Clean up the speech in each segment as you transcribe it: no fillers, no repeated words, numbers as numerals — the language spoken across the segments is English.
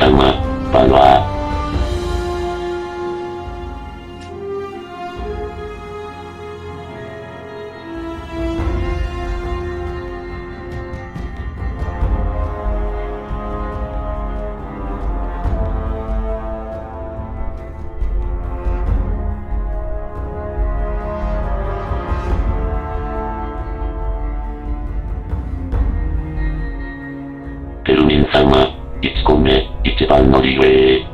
様、晩は。テルミン様、1個目、1番乗りウェイ。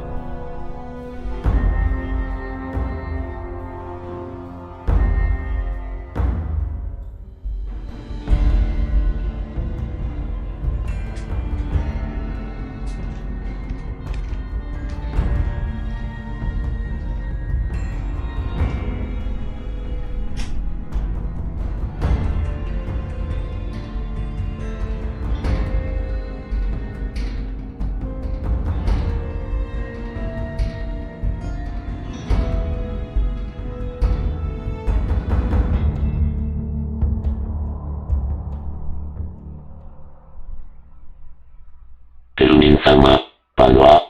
テルミン様、晩は。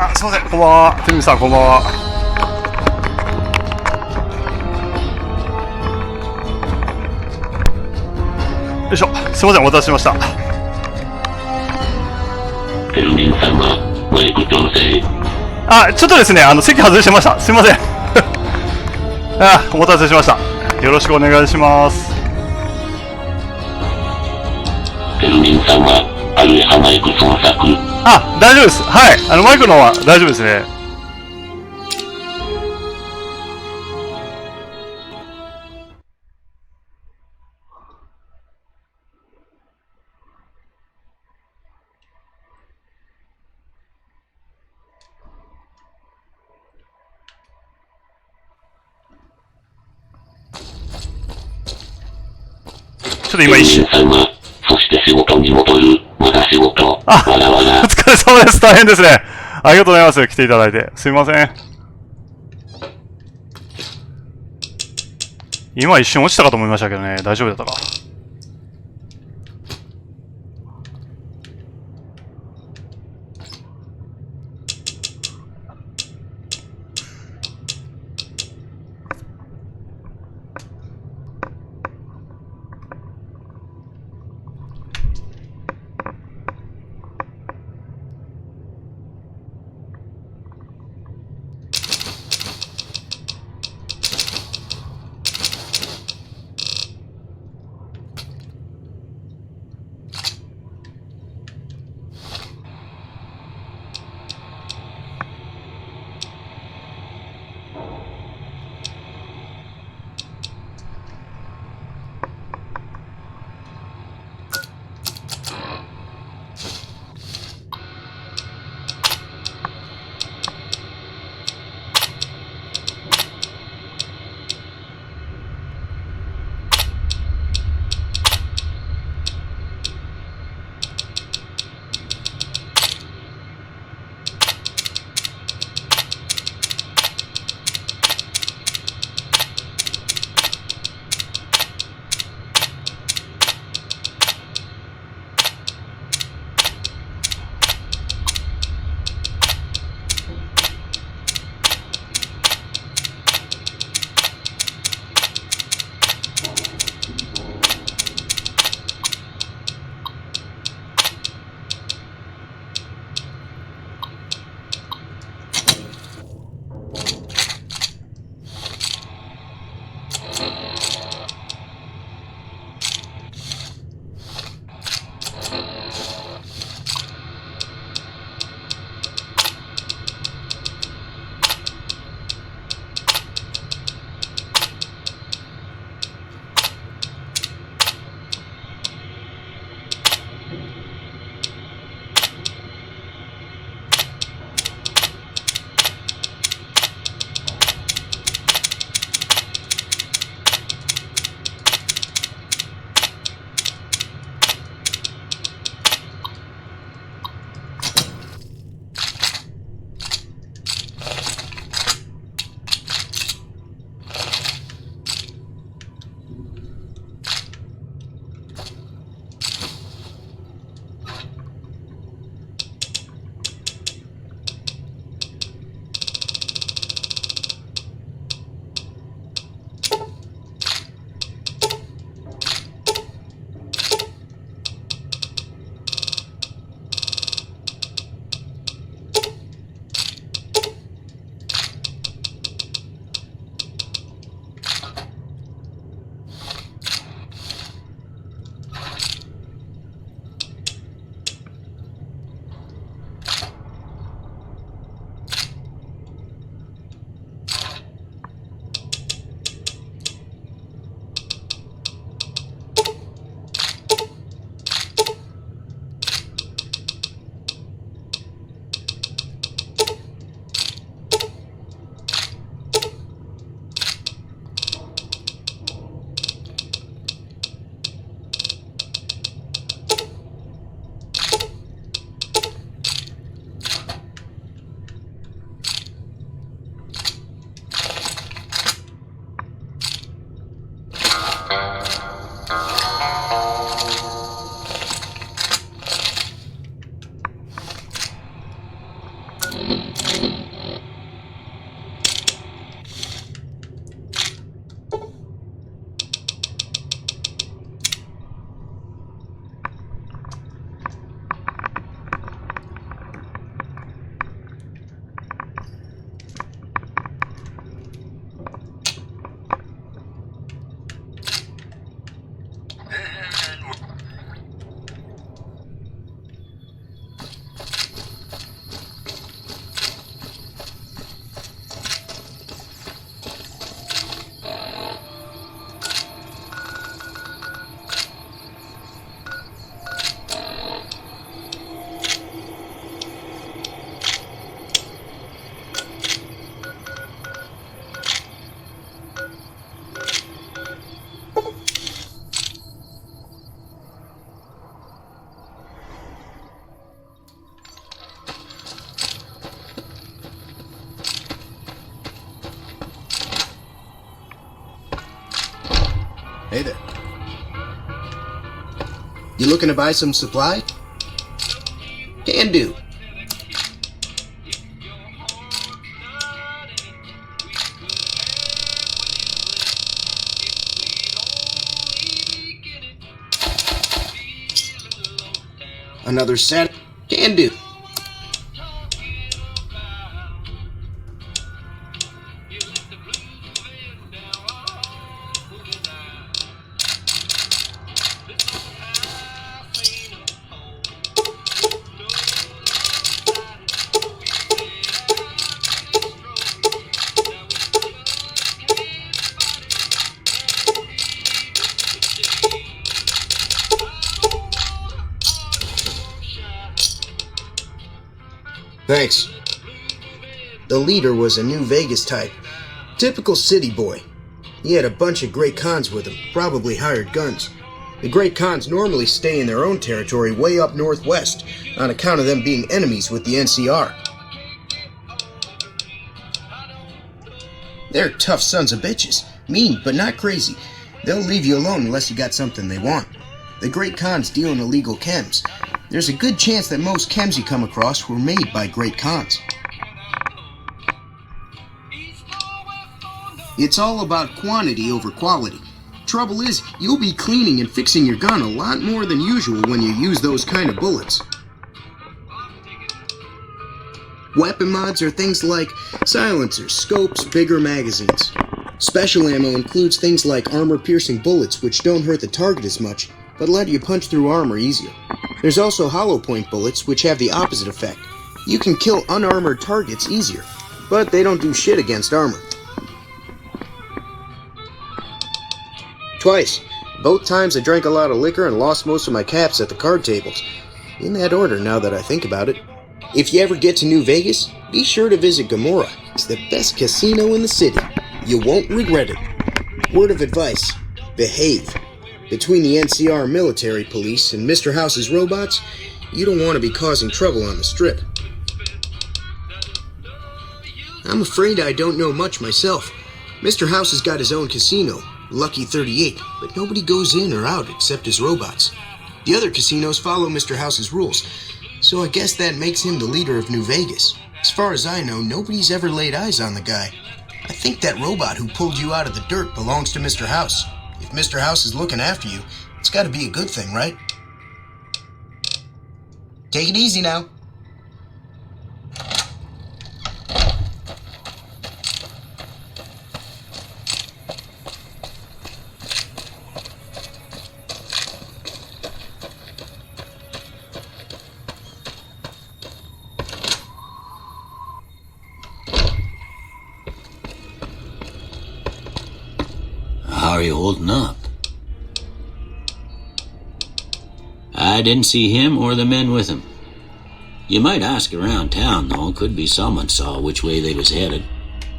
あ、すいません、こんばんは。テルミンさん、こんばんは。よいしょ、すいません、お待たせしました。テルミン様、マイク調整。あ、ちょっとですね、席外してました。すいません。あ、お待たせしました。よろしくお願いします。テルミン様、アルエハマイク操作。あ、大丈夫です。はい。マイクの方は大丈夫ですね。ちょっと今一瞬。様、そして仕事に戻る。まだ仕事。あ、わらわら。お疲れ様です。大変ですね。ありがとうございます。来ていただいて。すみません。今一瞬落ちたかと思いましたけどね。大丈夫だったか。Hey there. You looking to buy some supply? Can do. Another set? Can do. Thanks. The leader was a New Vegas type. Typical city boy. He had a bunch of Great Khans with him, probably hired guns. The Great Khans normally stay in their own territory way up northwest, on account of them being enemies with the NCR. They're tough sons of bitches. Mean, but not crazy. They'll leave you alone unless you got something they want. The Great Khans deal in illegal chems. There's a good chance that most chems you come across were made by Great Khans. It's all about quantity over quality. Trouble is, you'll be cleaning and fixing your gun a lot more than usual when you use those kind of bullets. Weapon mods are things like silencers, scopes, bigger magazines. Special ammo includes things like armor-piercing bullets, which don't hurt the target as much, but let you punch through armor easier. There's also hollow point bullets, which have the opposite effect. You can kill unarmored targets easier, but they don't do shit against armor. Twice. Both times I drank a lot of liquor and lost most of my caps at the card tables. In that order, now that I think about it. If you ever get to New Vegas, be sure to visit Gomorrah. It's the best casino in the city. You won't regret it. Word of advice, behave. Between the NCR military police and Mr. House's robots, you don't want to be causing trouble on the strip. I'm afraid I don't know much myself. Mr. House has got his own casino, Lucky 38, but nobody goes in or out except his robots. The other casinos follow Mr. House's rules, so I guess that makes him the leader of New Vegas. As far as I know, nobody's ever laid eyes on the guy. I think that robot who pulled you out of the dirt belongs to Mr. House. If Mr. House is looking after you, it's gotta be a good thing, right? Take it easy now. How are you holding up? I didn't see him or the men with him. You might ask around town, though. Could be someone saw which way they was headed.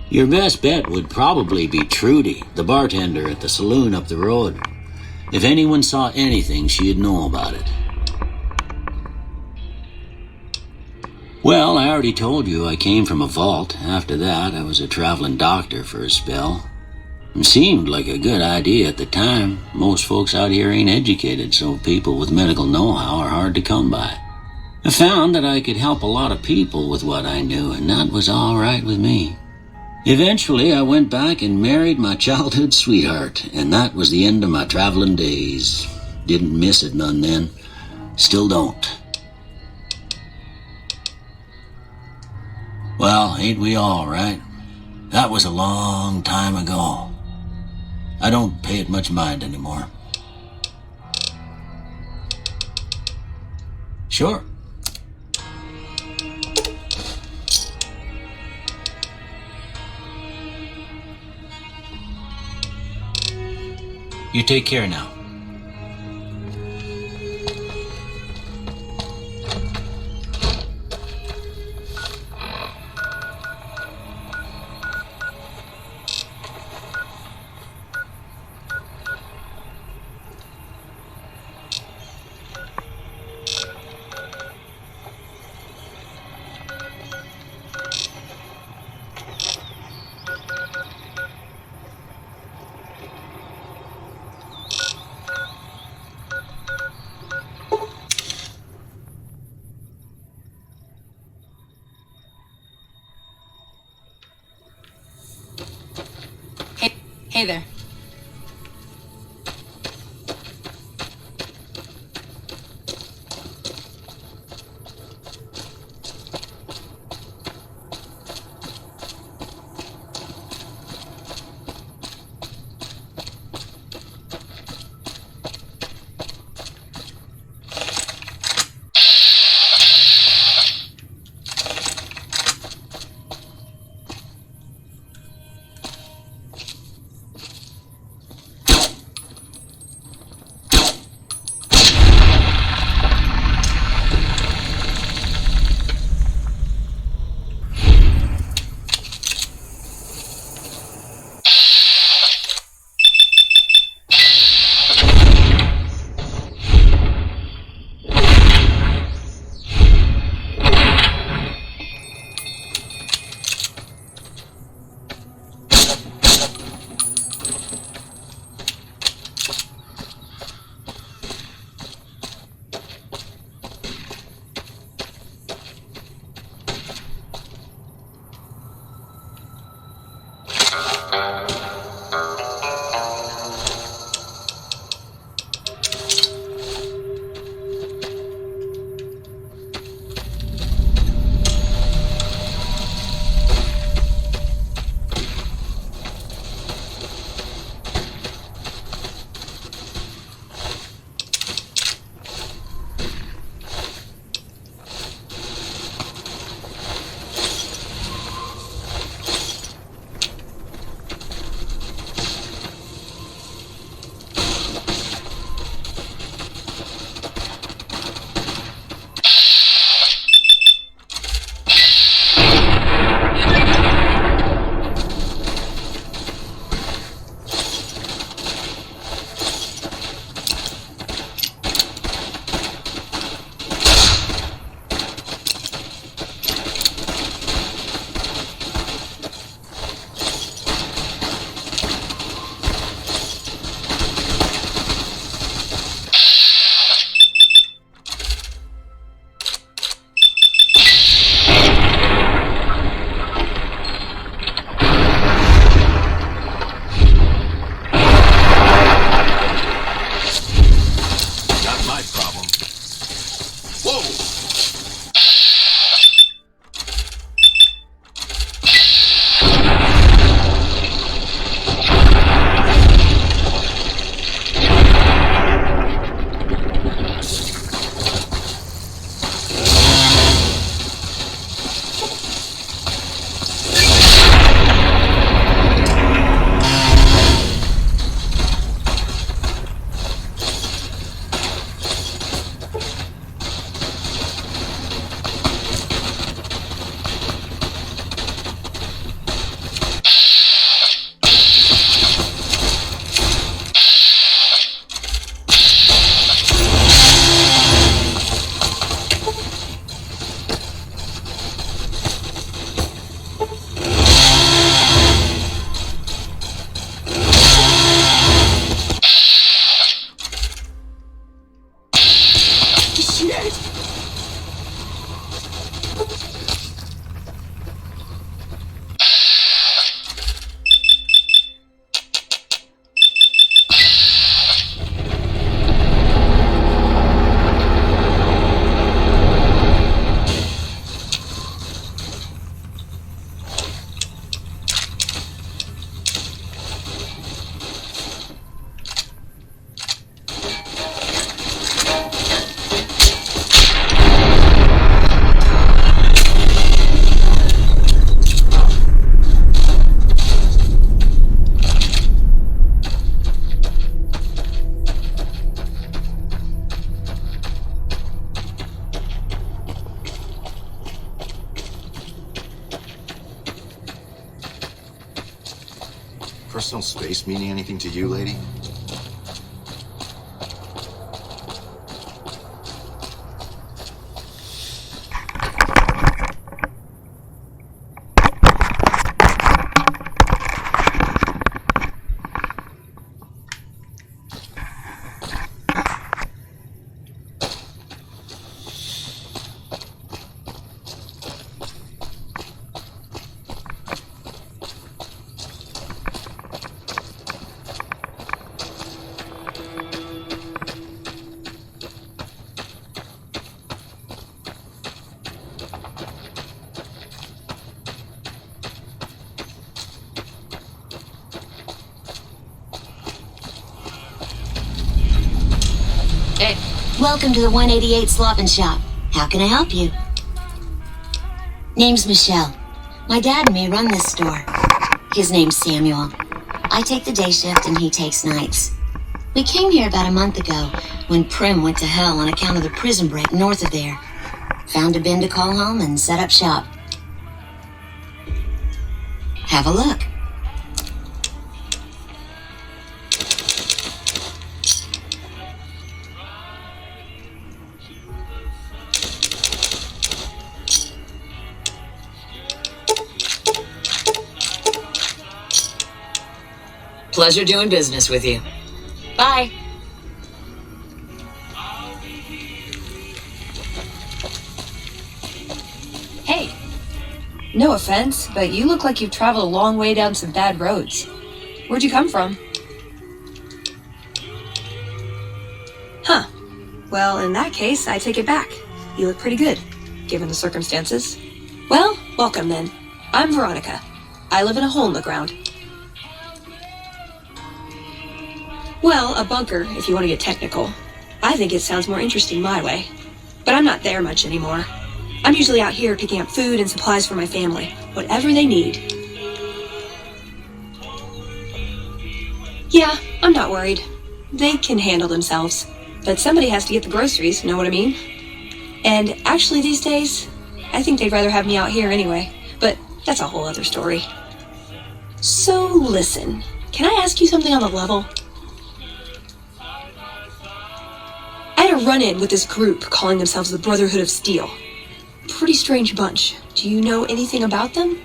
Your best bet would probably be Trudy, the bartender at the saloon up the road. If anyone saw anything, she'd know about it. Well, I already told you I came from a vault. After that, I was a traveling doctor for a spell. It seemed like a good idea at the time. Most folks out here ain't educated, so people with medical know-how are hard to come by. I found that I could help a lot of people with what I knew, and that was all right with me. Eventually, I went back and married my childhood sweetheart, and that was the end of my traveling days. Didn't miss it none then. Still don't. Well, ain't we all, right? That was a long time ago. I don't pay it much mind anymore. Sure. You take care now. Hey there. Personal space meaning anything to you, lady? Hey. Welcome to the 188 Slop and Shop. How can I help you? Name's Michelle. My dad and me run this store. His name's Samuel. I take the day shift and he takes nights. We came here about a month ago when Prim went to hell on account of the prison break north of there. Found a bin to call home and set up shop. Have a look. Pleasure doing business with you. Bye. Hey. No offense, but you look like you've traveled a long way down some bad roads. Where'd you come from? Huh. Well, in that case, I take it back. You look pretty good, given the circumstances. Well, welcome then. I'm Veronica. I live in a hole in the ground. Well, a bunker, if you want to get technical. I think it sounds more interesting my way. But I'm not there much anymore. I'm usually out here picking up food and supplies for my family, whatever they need. Yeah, I'm not worried. They can handle themselves. But somebody has to get the groceries, know what I mean? And actually these days, I think they'd rather have me out here anyway. But that's a whole other story. So listen, can I ask you something on the level? I had a run-in with this group calling themselves the Brotherhood of Steel. Pretty strange bunch. Do you know anything about them?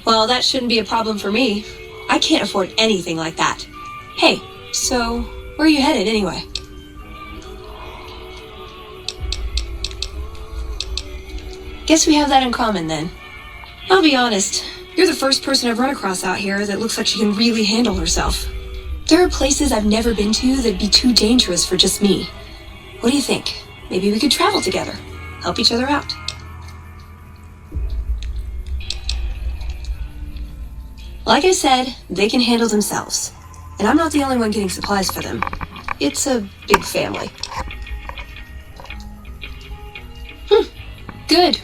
Well, that shouldn't be a problem for me. I can't afford anything like that. Hey, so where are you headed anyway? Guess we have that in common then. I'll be honest, you're the first person I've run across out here that looks like she can really handle herself. There are places I've never been to that'd be too dangerous for just me. What do you think? Maybe we could travel together, help each other out. Like I said, they can handle themselves. And I'm not the only one getting supplies for them. It's a big family. Good.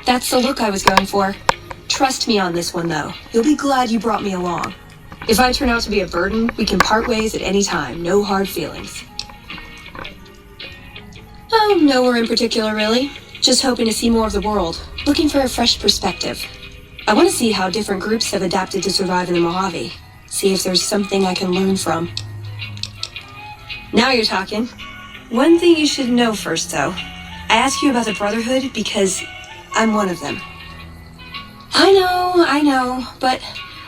That's the look I was going for. Trust me on this one, though. You'll be glad you brought me along. If I turn out to be a burden, we can part ways at any time. No hard feelings. Oh, nowhere in particular, really. Just hoping to see more of the world. Looking for a fresh perspective. I want to see how different groups have adapted to survive in the Mojave. See if there's something I can learn from. Now you're talking. One thing you should know first, though. I ask you about the Brotherhood because I'm one of them. I know, but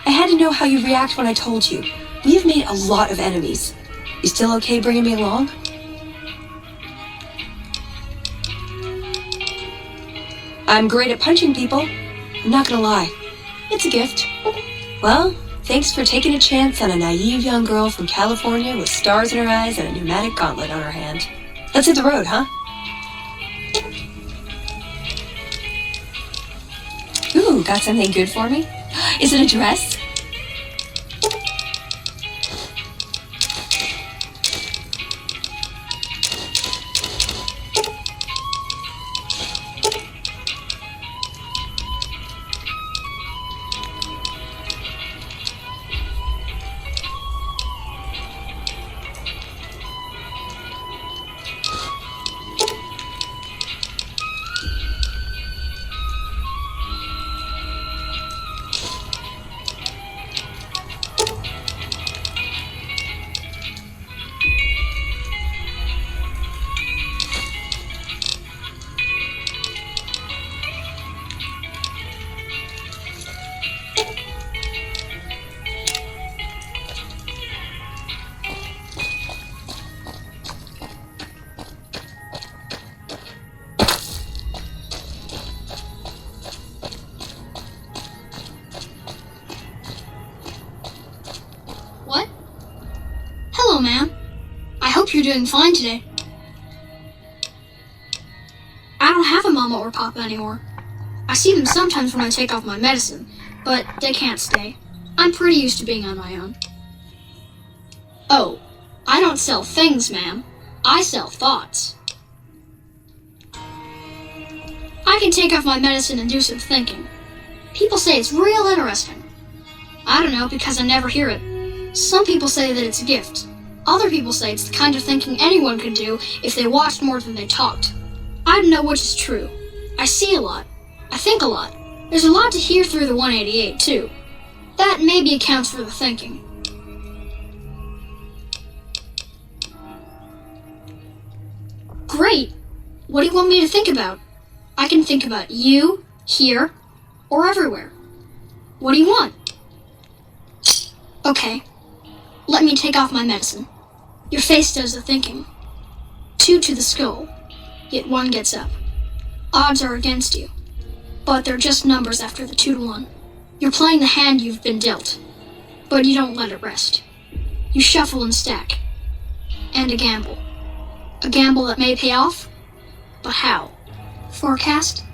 I had to know how you'd react when I told you. We have made a lot of enemies. You still okay bringing me along? I'm great at punching people. I'm not gonna lie. It's a gift. Well, thanks for taking a chance on a naive young girl from California with stars in her eyes and a pneumatic gauntlet on her hand. Let's hit the road, huh? Ooh, got something good for me? Is it a dress? What? Hello, ma'am. I hope you're doing fine today. I don't have a mama or papa anymore. I see them sometimes when I take off my medicine, but they can't stay. I'm pretty used to being on my own. Oh, I don't sell things, ma'am. I sell thoughts. I can take off my medicine and do some thinking. People say it's real interesting. I don't know, because I never hear it. Some people say that it's a gift. Other people say it's the kind of thinking anyone could do if they watched more than they talked. I don't know which is true. I see a lot. I think a lot. There's a lot to hear through the 188, too. That maybe accounts for the thinking. Great! What do you want me to think about? I can think about you, here, or everywhere. What do you want? Okay. Let me take off my medicine. Your face does the thinking. 2 to the skull, yet 1 gets up. Odds are against you, but they're just numbers after the 2 to 1. You're playing the hand you've been dealt, but you don't let it rest. You shuffle and stack, and a gamble. A gamble that may pay off, but how? Forecast?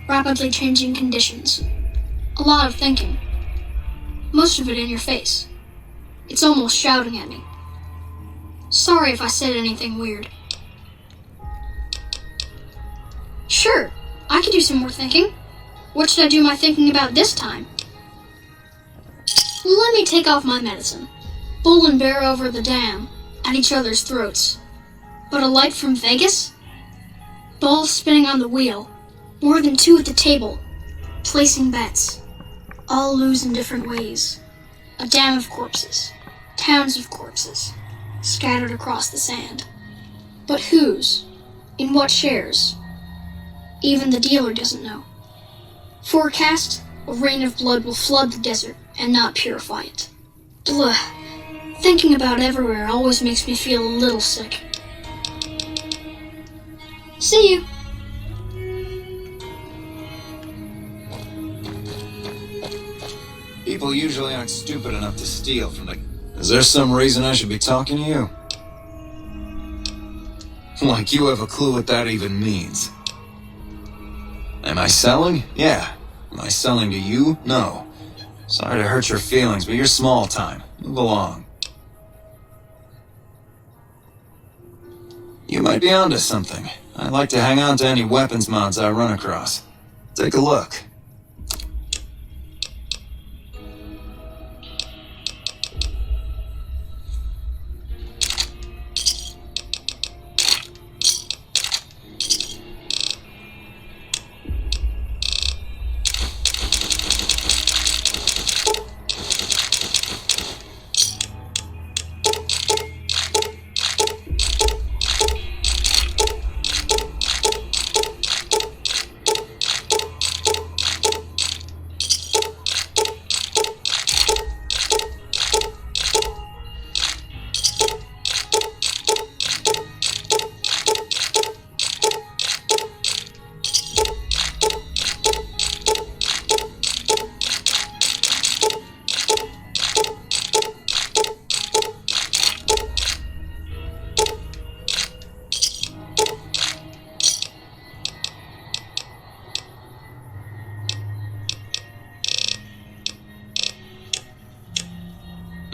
Rapidly changing conditions. A lot of thinking. Most of it in your face. It's almost shouting at me. Sorry if I said anything weird. Sure, I could do some more thinking. What should I do my thinking about this time? Let me take off my medicine. Bull and bear over the dam, at each other's throats. But a light from Vegas? Balls spinning on the wheel. More than 2 at the table. Placing bets. All lose in different ways. A dam of corpses. Towns of corpses. Scattered across the sand. But whose? In what shares? Even the dealer doesn't know. Forecast? A rain of blood will flood the desert and not purify it. Blah. Thinking about everywhere always makes me feel a little sick. See you. People usually aren't stupid enough to steal from the... Is there some reason I should be talking to you? Like you have a clue what that even means. Am I selling? Yeah. Am I selling to you? No. Sorry to hurt your feelings, but you're small time. Move along. You might be onto something. I'd like to hang on to any weapons mods I run across. Take a look.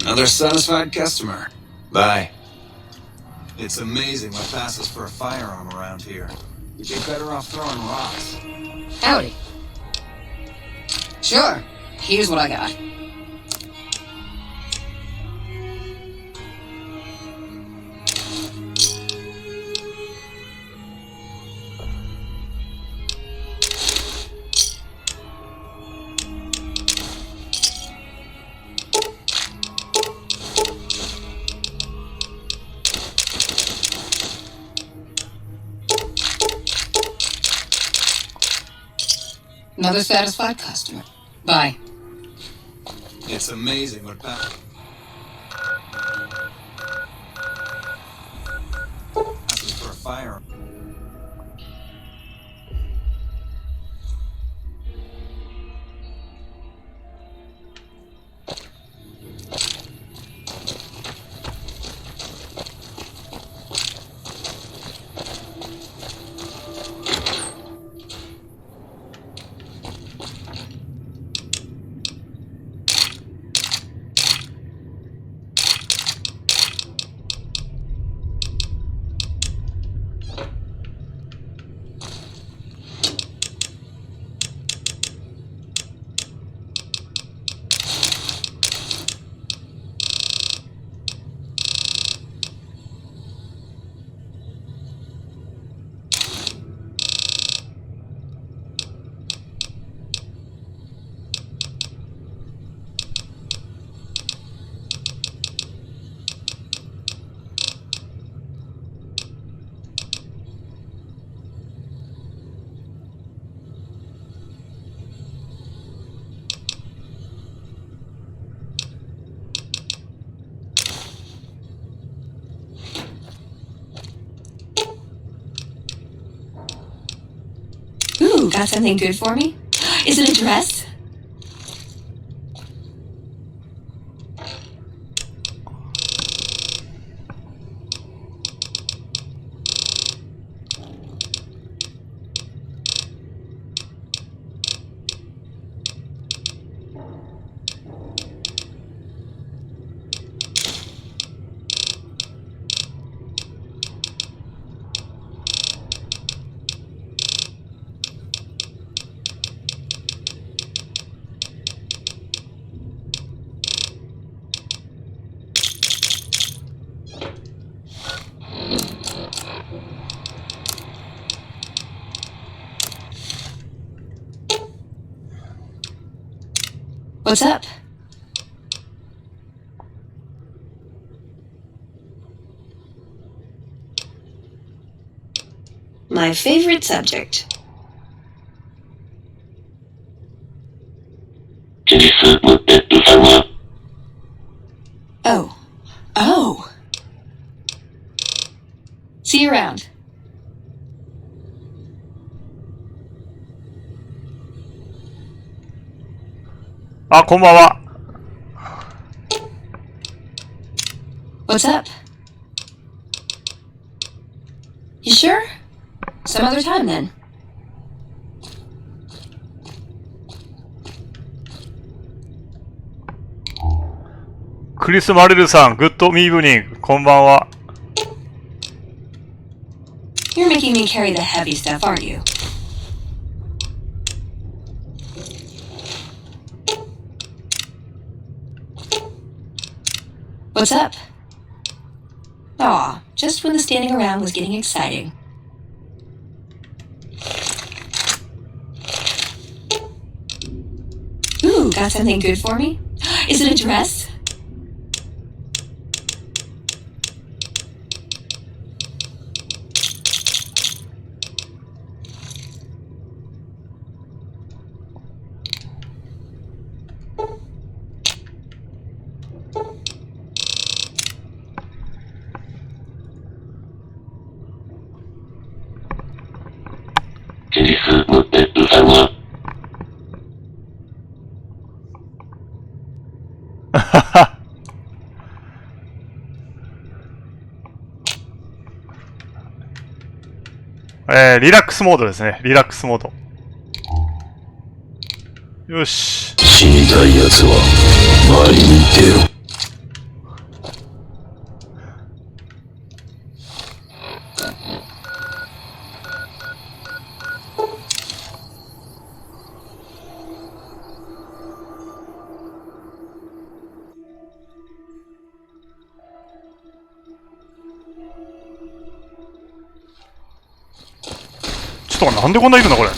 Another satisfied customer. Bye. It's amazing what passes for a firearm around here. You'd be better off throwing rocks. Howdy. Sure. Here's what I got. Another satisfied customer. Bye. It's amazing what passes for a firearm. got something good for me? Is it a dress? What's up? My favorite subject. チリスムペット様。Oh. Oh. See you around. あ、こんばんは。What's up? You sure? Some other time then. クリス・マレルさん、グッドイブニング、こんばんは。You're making me carry the heavy stuff, aren't you? What's up? Aw, just when the standing around was getting exciting. Ooh, got something good for me? Is it a dress?チリスムペット様。リラックスモードですね。リラックスモード。よし。死にたい奴は周りに出ろ。ちょっとなんでこんないるのこれ。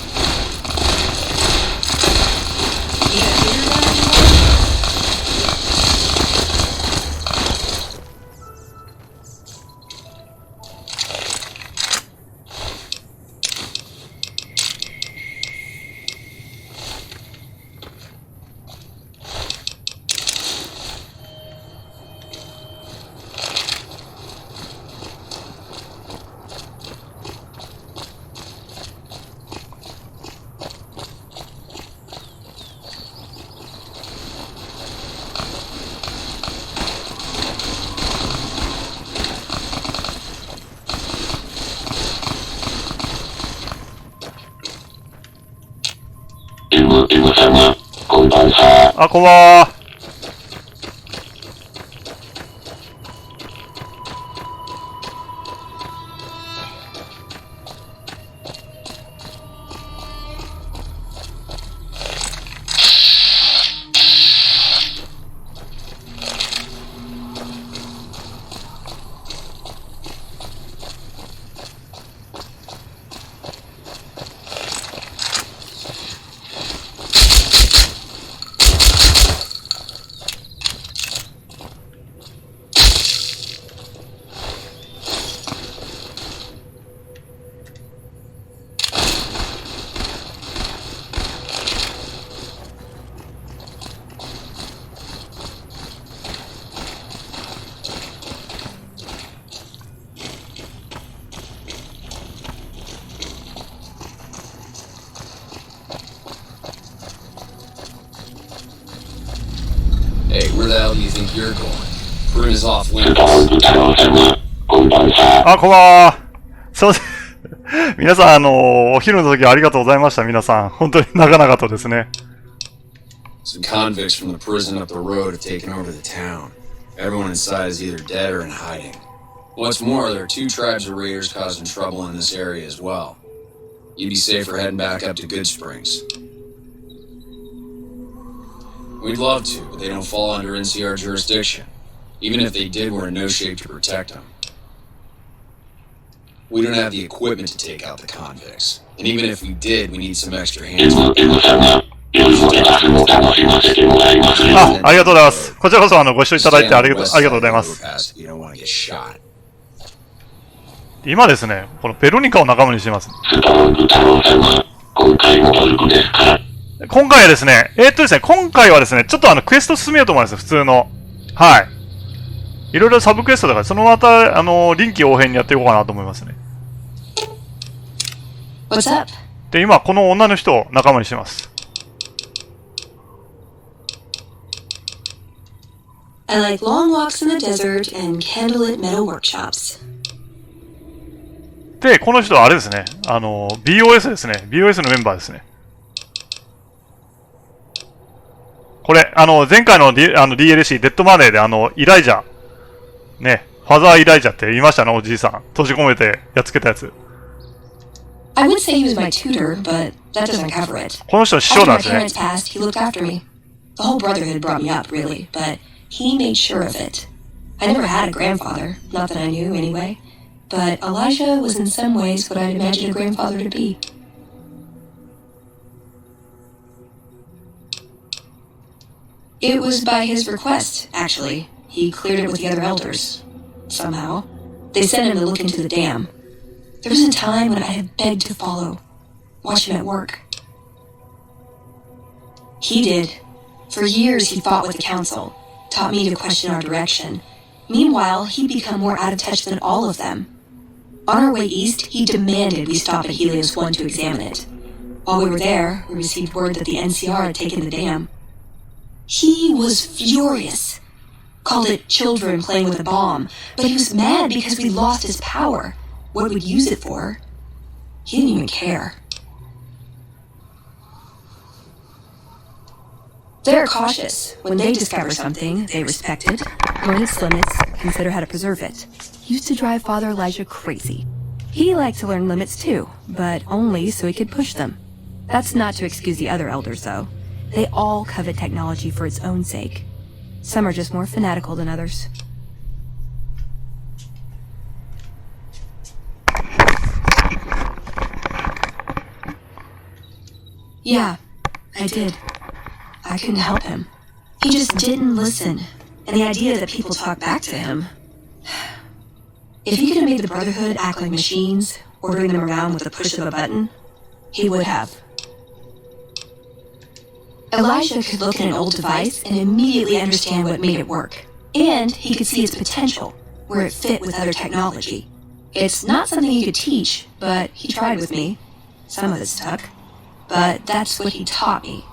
様、こんばんは。あ、こんばんは。Where the hell do you think you're going? Prim is off ス limits. トーン太郎様、こんばんさ。あ、こんばんは。そうです。皆さん、お昼の時はありがとうございました。皆さん。本当に長々とですね。Some convicts from the prison up the road have taken over the town. Everyone inside is either dead or in hiding. What's more, there are 2 tribes of raiders causing trouble in this area as well. You'd be safer heading back up to Good Springs. We'd love to, but they don't fall under NCR jurisdiction. Even if they did, we're in no shape to protect them. We don't have the equipment to take out the convicts. And even if we did, we need some extra hands. M 様、夜のレタスも楽しませてもらいますよ。あ、ありがとうございます。こちらこそご視聴いただいてありがとうございます。You don't want to get shot. 今ですね、このベロニカを仲間にしています。ストーン太郎様、今回もトルコですから。今回はですね、ですね、今回はですね、ちょっとクエスト進めようと思います。普通の。はい。いろいろサブクエストだから、そのまた、臨機応変にやっていこうかなと思いますね。What's up? で、今、この女の人を仲間にしてます。I like long walks in the desert and candlelit meadow workshops. で、この人はあれですね、BOS ですね。BOS のメンバーですね。これ、前回の、DLC、デッドマネーで、イライジャ。ね、ファザーイライジャって言いましたね、おじいさん。閉じ込めてやっつけたやつ。I would say he was my tutor, but that doesn't cover it. この人は師匠 After なん my ですね。 parents passed, he looked after me. The whole brotherhood brought me up, really, but he made sure of it. I never had a grandfather, not that I knew anyway, but Elijah was in some ways what I'd imagine a grandfather to be. It was by his request, actually. He cleared it with the other elders. Somehow. They sent him to look into the dam. There was a time when I had begged to follow. Watch him at work. He did. For years he fought with the council, taught me to question our direction. Meanwhile, he'd become more out of touch than all of them. On our way east, he demanded we stop at Helios 1 to examine it. While we were there, we received word that the NCR had taken the dam. He was furious. Called it children playing with a bomb, but he was mad because we lost his power. What we'd use it for. He didn't even care. They're cautious. When they discover something, they respect it, learn its limits, consider how to preserve it. Used to drive Father Elijah crazy. He liked to learn limits too, but only so he could push them. That's not to excuse the other elders, though. They all covet technology for its own sake. Some are just more fanatical than others. Yeah, I did. I couldn't help him. He just didn't listen. And the idea that people talk back to him. If he could have made the Brotherhood act like machines, ordering them around with the push of a button, he would have. Elijah could look at an old device and immediately understand what made it work. And he could see its potential, where it fit with other technology. It's not something he could teach, but he tried with me. Some of it stuck. But that's what he taught me.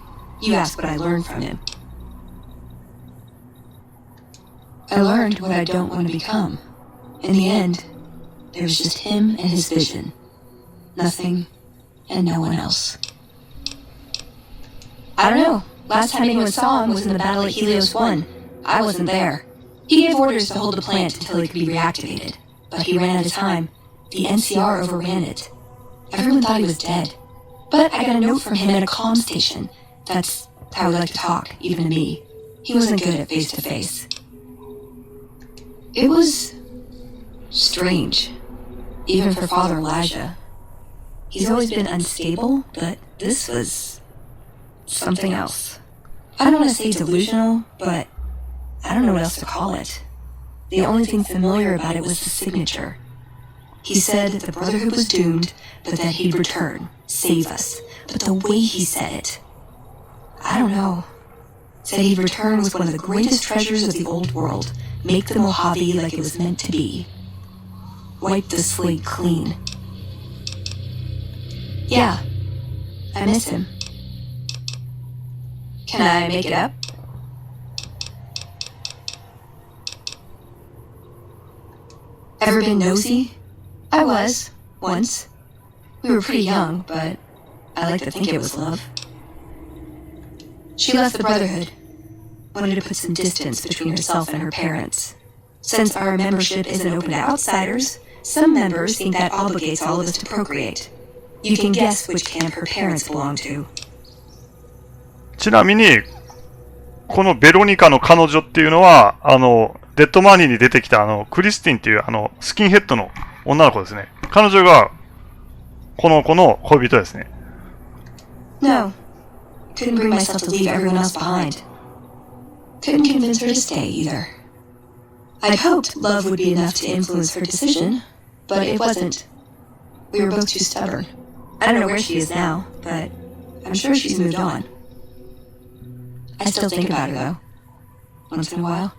You asked what I learned from him. I learned what I don't want to become. In the end, there was just him and his vision. Nothing and no one else. I don't know. Last time anyone saw him was in the battle at Helios 1. I wasn't there. He gave orders to hold the plant until it could be reactivated. But he ran out of time. The NCR overran it. Everyone thought he was dead. But I got a note from him at a comm station. That's how we like to talk, even to me. He wasn't good at face-to-face. It was strange. Even for Father Elijah. He's always been unstable, but this was something else. I don't want to say delusional, but I don't know what else to call it. The only thing familiar about it was the signature. He said that the Brotherhood was doomed, but that he'd return, save us. But the way he said it, I don't know. Said he'd return with one of the greatest treasures of the old world, make the Mojave like it was meant to be. Wipe the slate clean. Yeah, I miss him. Can I make it up? Ever been nosy? I was, once. We were pretty young, but I like to think it was love. She left the Brotherhood. Wanted to put some distance between herself and her parents. Since our membership isn't open to outsiders, some members think that obligates all of us to procreate. You can guess which camp her parents belong to. ちなみに、このベロニカの彼女っていうのは、デッドマニーに出てきたクリスティンっていうスキンヘッドの女の子ですね。彼女が、この子の恋人ですね。No. Couldn't bring myself to leave everyone else behind. Couldn't convince her to stay either. I'd hoped love would be enough to influence her decision, but it wasn't. We were both too stubborn. I don't know where she is now, but I'm sure she's moved on. I still think about her, though. Once in a while.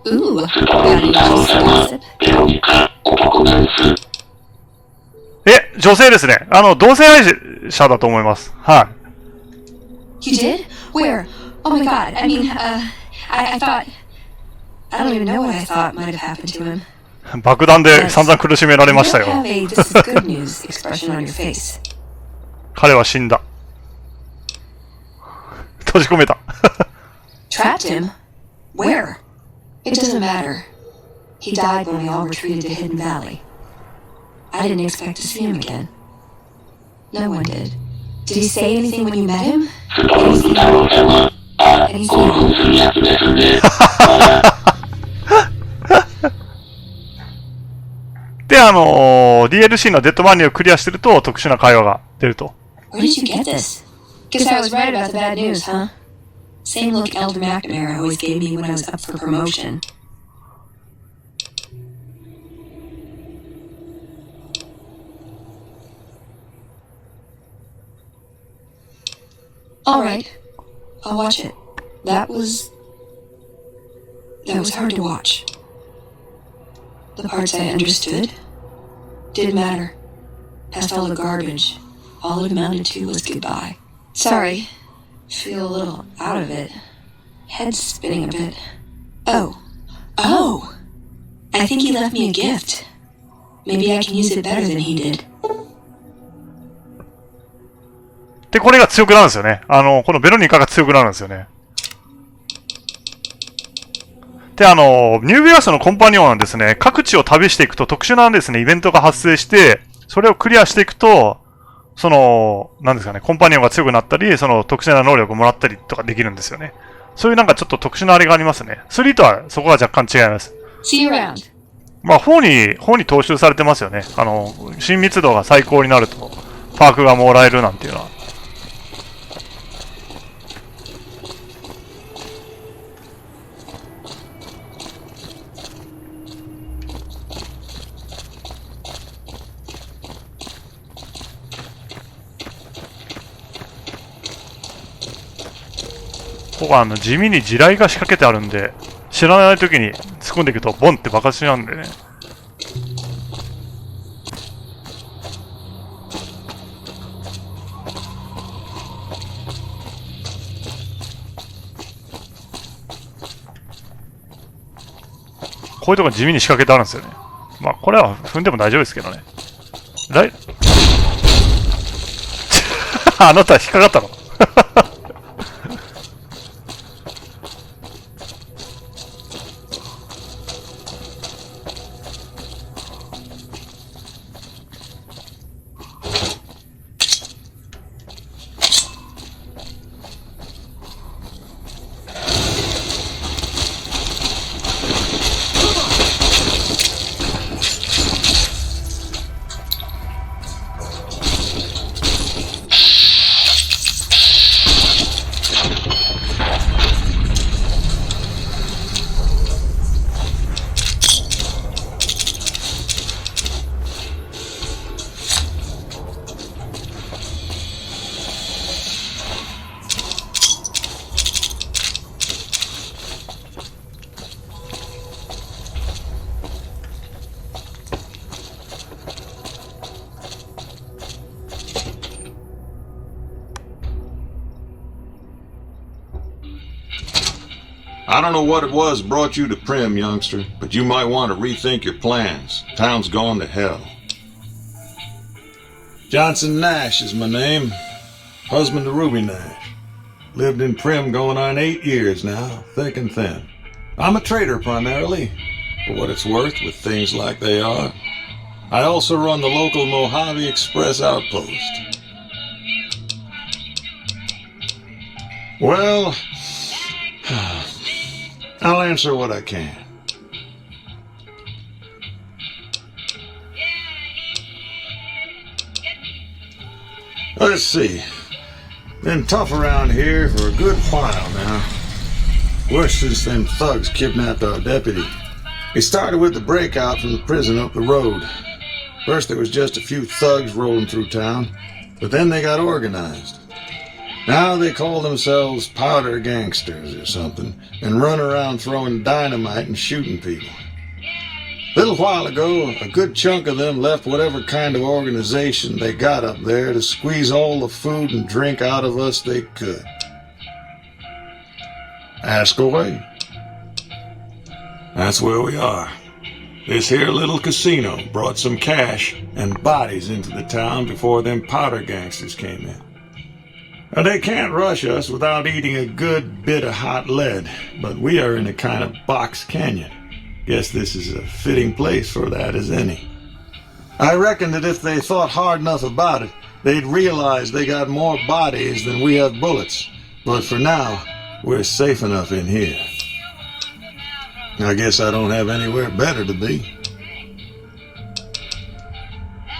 Ooh, got any gossip? 女性ですね。同性愛者だと思います。はい。You did? Where? Oh my god, I mean, I thought... I don't even know what I thought might have happened to him. 爆弾で散々苦しめられましたよ。You don't have a this is good news expression on your face. 彼は死んだ。閉じ込めた。Trapped him? Where? It doesn't matter. He died when we all retreated to Hidden Valley. I didn't expect to see him again. No one did. Did he say anything when you met him? Anything? で、DLC のデッドマニーをクリアしてると特殊な会話が出ると。Where did you get this? Guess I was right about the bad news, huh? Same look Elder McNamara always gave me when I was up for promotion. Alright, I'll watch it. That was hard to watch. The parts I understood didn't matter. Past all the garbage, all it amounted to was goodbye. Sorry, feel a little out of it. Head spinning a bit. Oh, I think he left me a gift. Maybe I can use it better than he did. で、これが強くなるんですよね。このベロニカが強くなるんですよね。で、ニューベガスのコンパニオンはですね、各地を旅していくと特殊なですね、イベントが発生して、それをクリアしていくと、なんですかね、コンパニオンが強くなったり、特殊な能力をもらったりとかできるんですよね。そういうなんかちょっと特殊なあれがありますね。3とはそこが若干違います。See you around. まあ、4に踏襲されてますよね。親密度が最高になると、パークがもらえるなんていうのは。ここは地味に地雷が仕掛けてあるんで、知らない時に突っ込んでいくとボンって爆発しちゃうんでね。こういうとこ地味に仕掛けてあるんですよね。まあこれは踏んでも大丈夫ですけどね。あなた引っかかったの I don't know what it was brought you to Prim, youngster, but you might want to rethink your plans. Town's gone to hell. Johnson Nash is my name. Husband to Ruby Nash. Lived in Prim going on 8 years now, thick and thin. I'm a trader primarily, for what it's worth with things like they are. I also run the local Mojave Express outpost. Well, I'll answer what I can. Let's see. Been tough around here for a good while now. Worse since them thugs kidnapped our deputy. It started with the breakout from the prison up the road. First there was just a few thugs rolling through town, but then they got organized. Now they call themselves powder gangsters or something, and run around throwing dynamite and shooting people. A little while ago, a good chunk of them left whatever kind of organization they got up there to squeeze all the food and drink out of us they could. Ask away. That's where we are. This here little casino brought some cash and bodies into the town before them powder gangsters came in. Now, they can't rush us without eating a good bit of hot lead, but we are in a kind of box canyon. Guess this is a fitting place for that as any. I reckon that if they thought hard enough about it, they'd realize they got more bodies than we have bullets. But for now, we're safe enough in here. I guess I don't have anywhere better to be.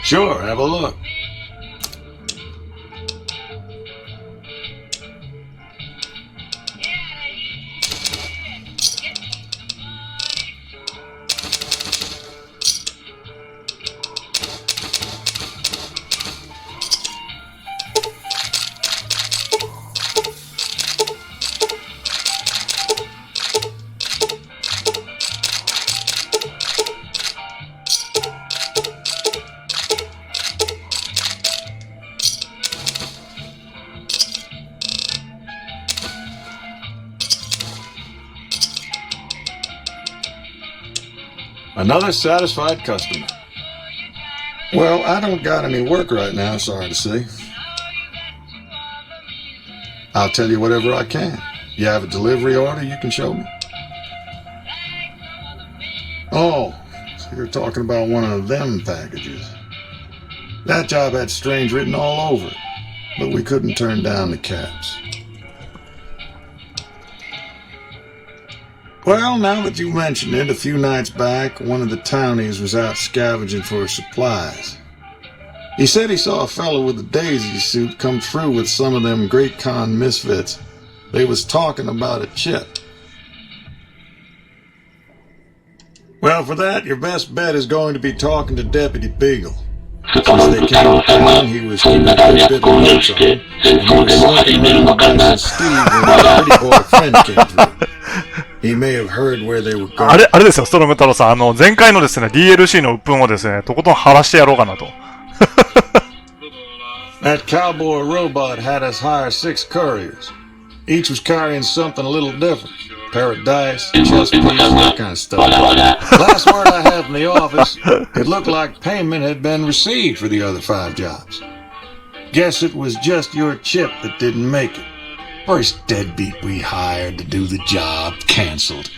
Sure, have a look. Another satisfied customer. Well, I don't got any work right now, sorry to say. I'll tell you whatever I can. You have a delivery order you can show me? Oh, so you're talking about one of them packages. That job had strange written all over it, but we couldn't turn down the caps. Well, now that you mention it, a few nights back, one of the townies was out scavenging for supplies. He said he saw a fellow with a daisy suit come through with some of them Great Con misfits. They was talking about a chip. Well, for that, your best bet is going to be talking to Deputy Beagle. Since they came to town, he was keeping a good bit of notes on him, and he was sneaking around by Steve when his pretty boy friend came through. He may have heard where they were going. あれですよ、ストロム太郎さん。前回のですね、DLC の鬱憤をですね、とことん晴らしてやろうかなと。That cowboy robot had us hire 6 couriers. Each was carrying something a little different. Pair of dice, chess pieces, that kind of stuff. Last word I had from the office, it looked like payment had been received for the other 5 jobs. Guess it was just your chip that didn't make it. First deadbeat we hired to do the job canceled.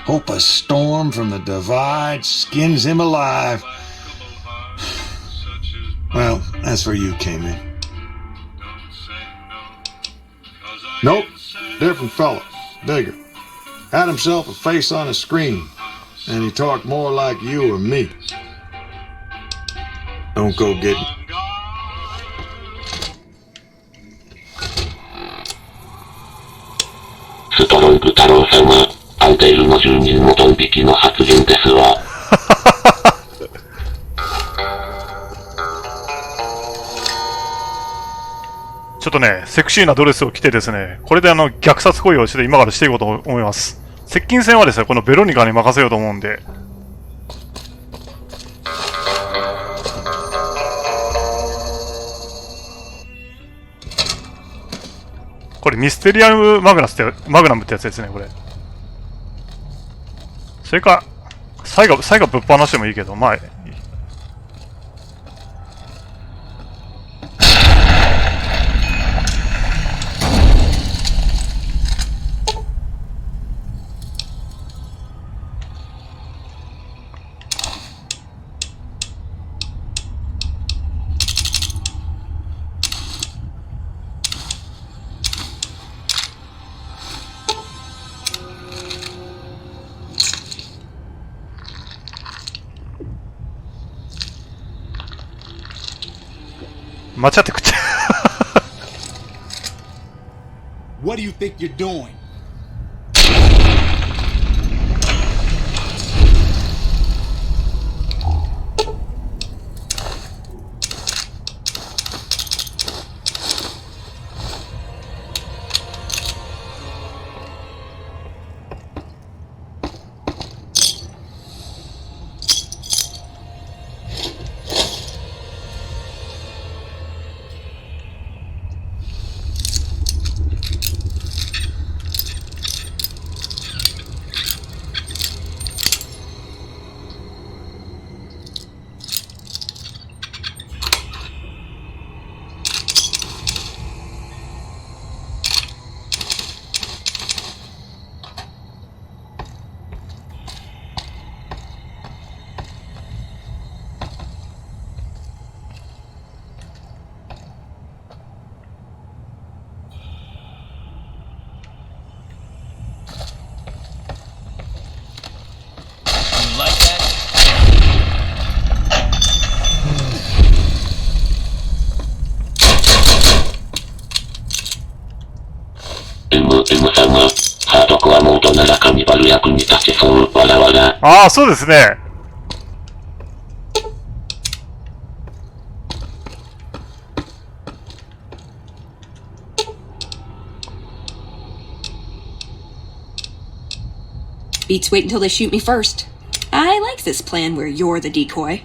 Hope a storm from the divide skins him alive. Well, that's where you came in. Nope, different fella, bigger. Had himself a face on a screen, and he talked more like you or me. Don't go getting... ストロング太郎様、アンテールの住人のドン引きの発言ですわ。ちょっとね、セクシーなドレスを着てですね、これで虐殺行為をして今からしていこうと思います。接近戦はですね、このベロニカに任せようと思うんで。これミステリアムマグナムってやつですね、これ。それか、最後ぶっ放してもいいけど、まあ、間違って食っちゃう。 What do you think you're doing? M さんが、ハードコアモードならカニバル役に立ちそう、わらわら。ああ、そうですね。Beats wait until they shoot me first. I like this plan where you're the decoy.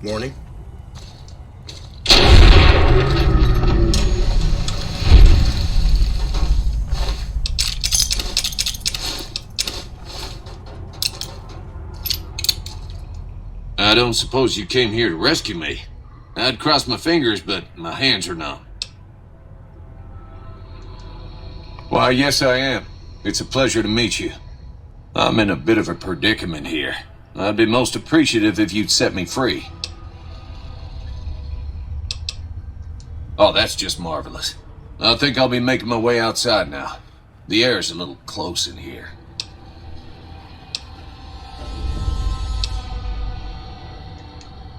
Morning. I don't suppose you came here to rescue me. I'd cross my fingers, but my hands are numb. Why, yes I am. It's a pleasure to meet you. I'm in a bit of a predicament here. I'd be most appreciative if you'd set me free. Oh, that's just marvelous. I think I'll be making my way outside now. The air's a little close in here.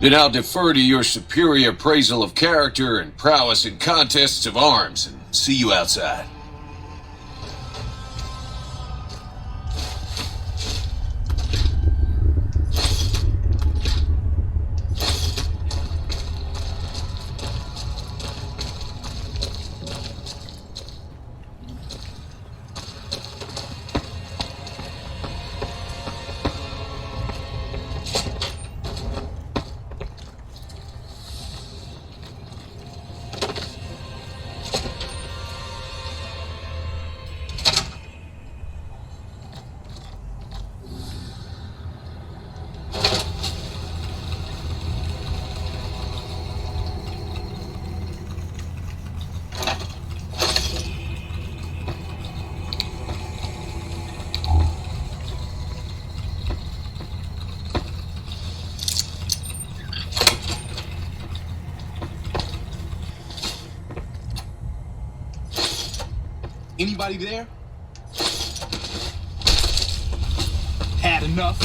Then I'll defer to your superior appraisal of character and prowess in contests of arms and see you outside. Anybody there? Had enough?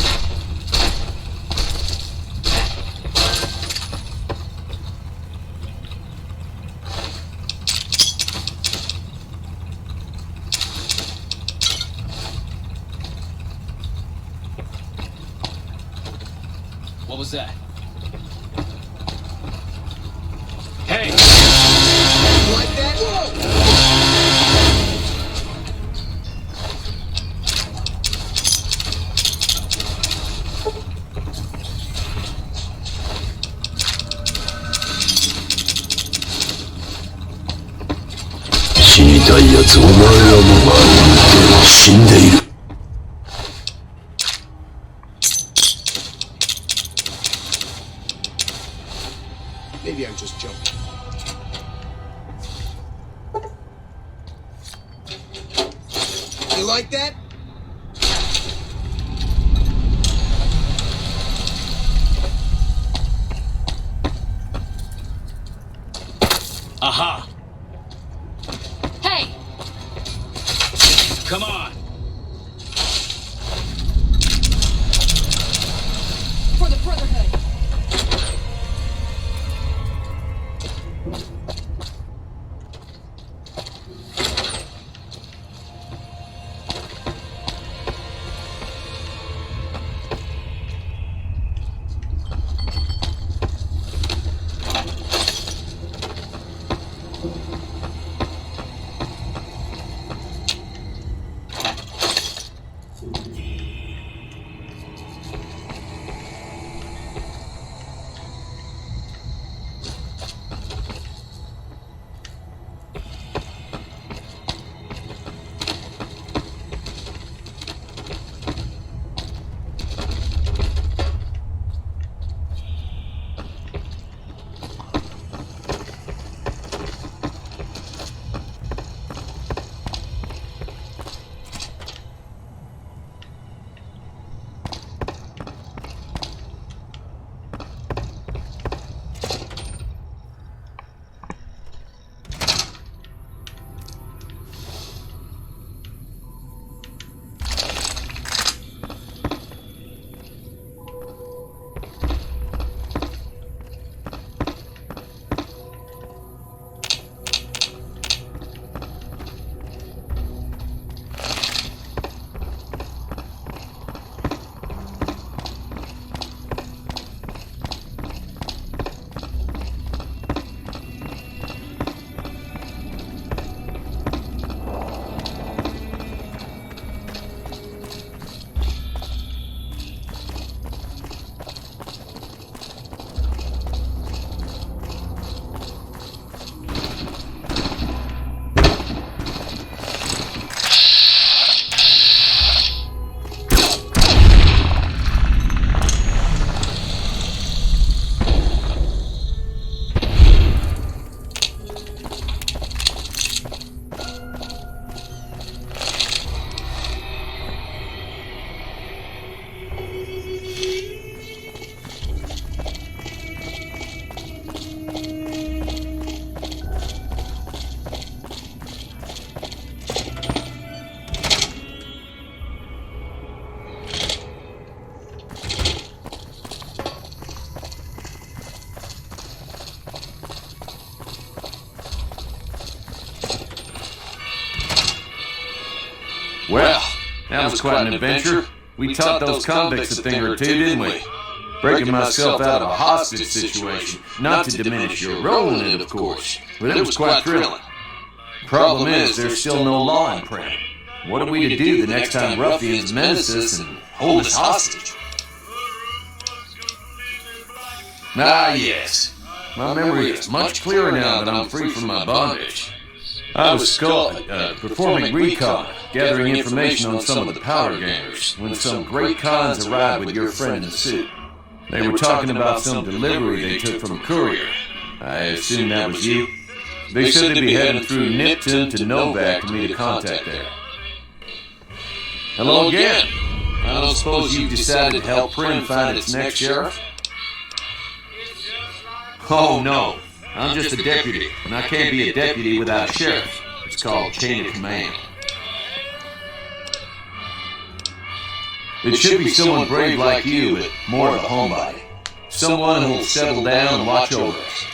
What was that? Hey! You like that? Whoa! 死にたいやつお前らも死んでいる。Maybe I'm just joking. You like that? Aha! Hey! Come on! For the Brotherhood! Well, that was quite an adventure. We taught those convicts a thing or two, didn't we? Breaking myself out of a hostage situation, not to diminish your role in it, of course, but it was quite thrilling. Problem is, there's still no law in print. What are we to do the next time ruffians menace us and hold us hostage? Ah, yes. My memory is much clearer now that I'm free from my bondage. I was performing recon, gathering information on some of the powder gamers, when some great cons arrived with your friend in the suit. They were talking about some delivery they took from a courier. I assume that was you. They said they'd be heading through Nipton to Novak to meet a contact there. Hello again. I don't suppose you've decided to help Prim find its next sheriff? Oh no, I'm just a deputy, and I can't be a deputy without a sheriff. It's called chain of command. It should be someone brave like you, but more of a homebody. Someone who'll settle down and watch over us.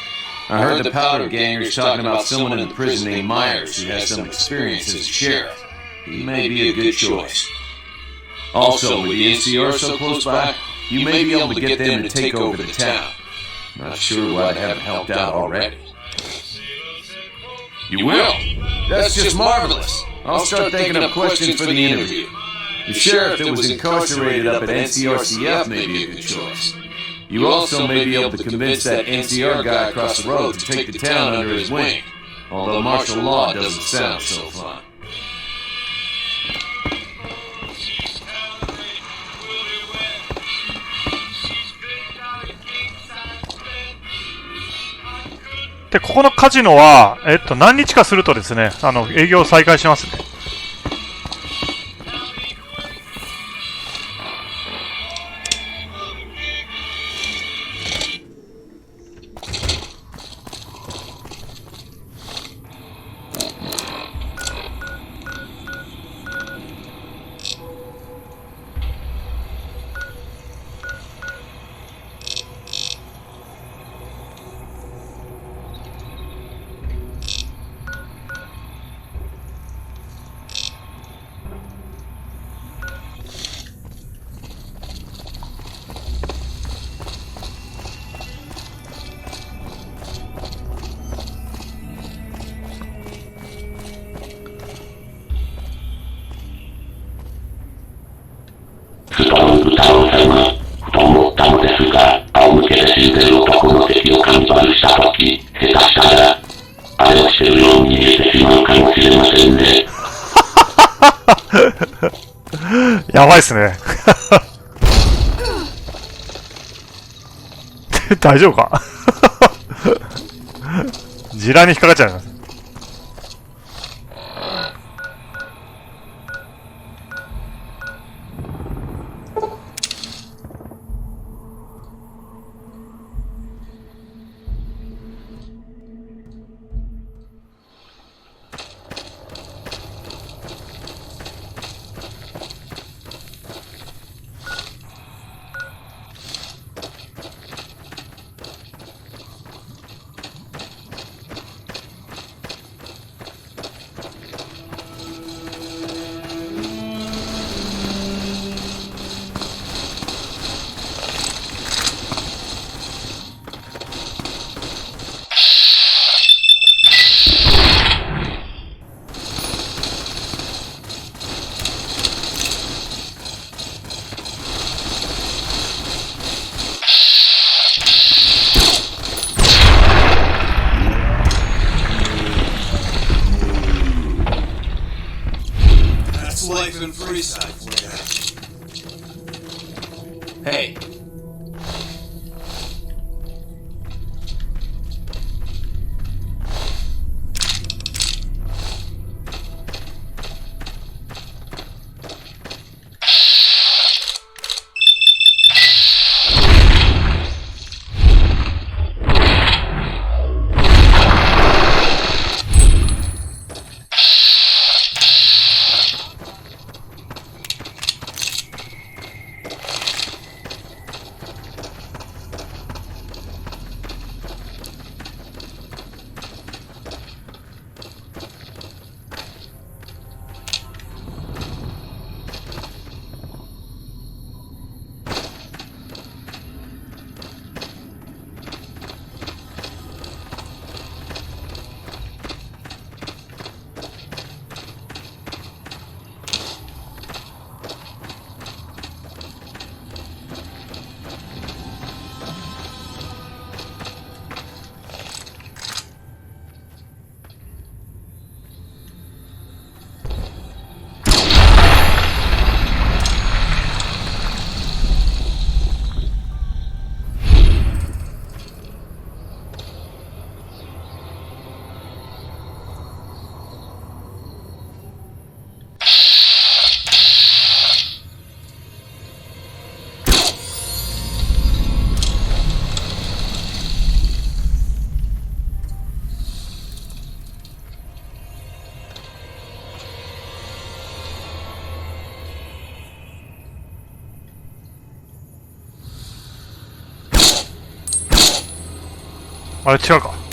I heard the powder gangers talking about someone in the prison named Myers who has some experience as a sheriff. He may be a good choice. Also, with the NCR so close by, you may be able to get them to take over the town. Not sure why they haven't helped out already. You will? That's just marvelous. I'll start thinking up questions for the interview. The sheriff that was incarcerated up at NCRCF may be a good choice. You also may be able to convince that NCR guy across the road to take the town under his wing, although martial law doesn't sound so fun. で、ここのカジノは、何日かするとですね、営業を再開しますね。やばいっすね。大丈夫か？地雷に引っかかっちゃいます。Life in Freeside for you. Hey. あれ違うか。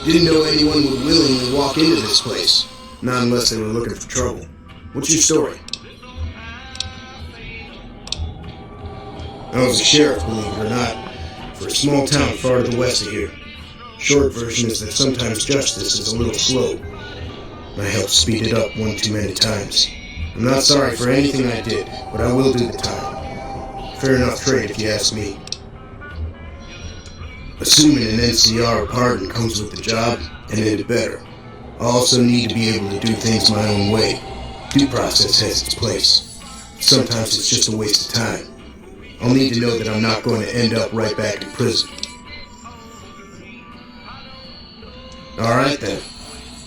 Didn't know anyone would willingly walk into this place. Not unless they were looking for trouble. What's your story? I was a sheriff, believe it or not, for a small town far to the west of here. Short version is that sometimes justice is a little slow. I helped speed it up one too many times. I'm not sorry for anything I did, but I will do the time. Fair enough trade if you ask me. Assuming an NCR or pardon comes with the job, and it better. I also need to be able to do things my own way. Due process has its place. Sometimes it's just a waste of time. I'll need to know that I'm not going to end up right back in prison. Alright then.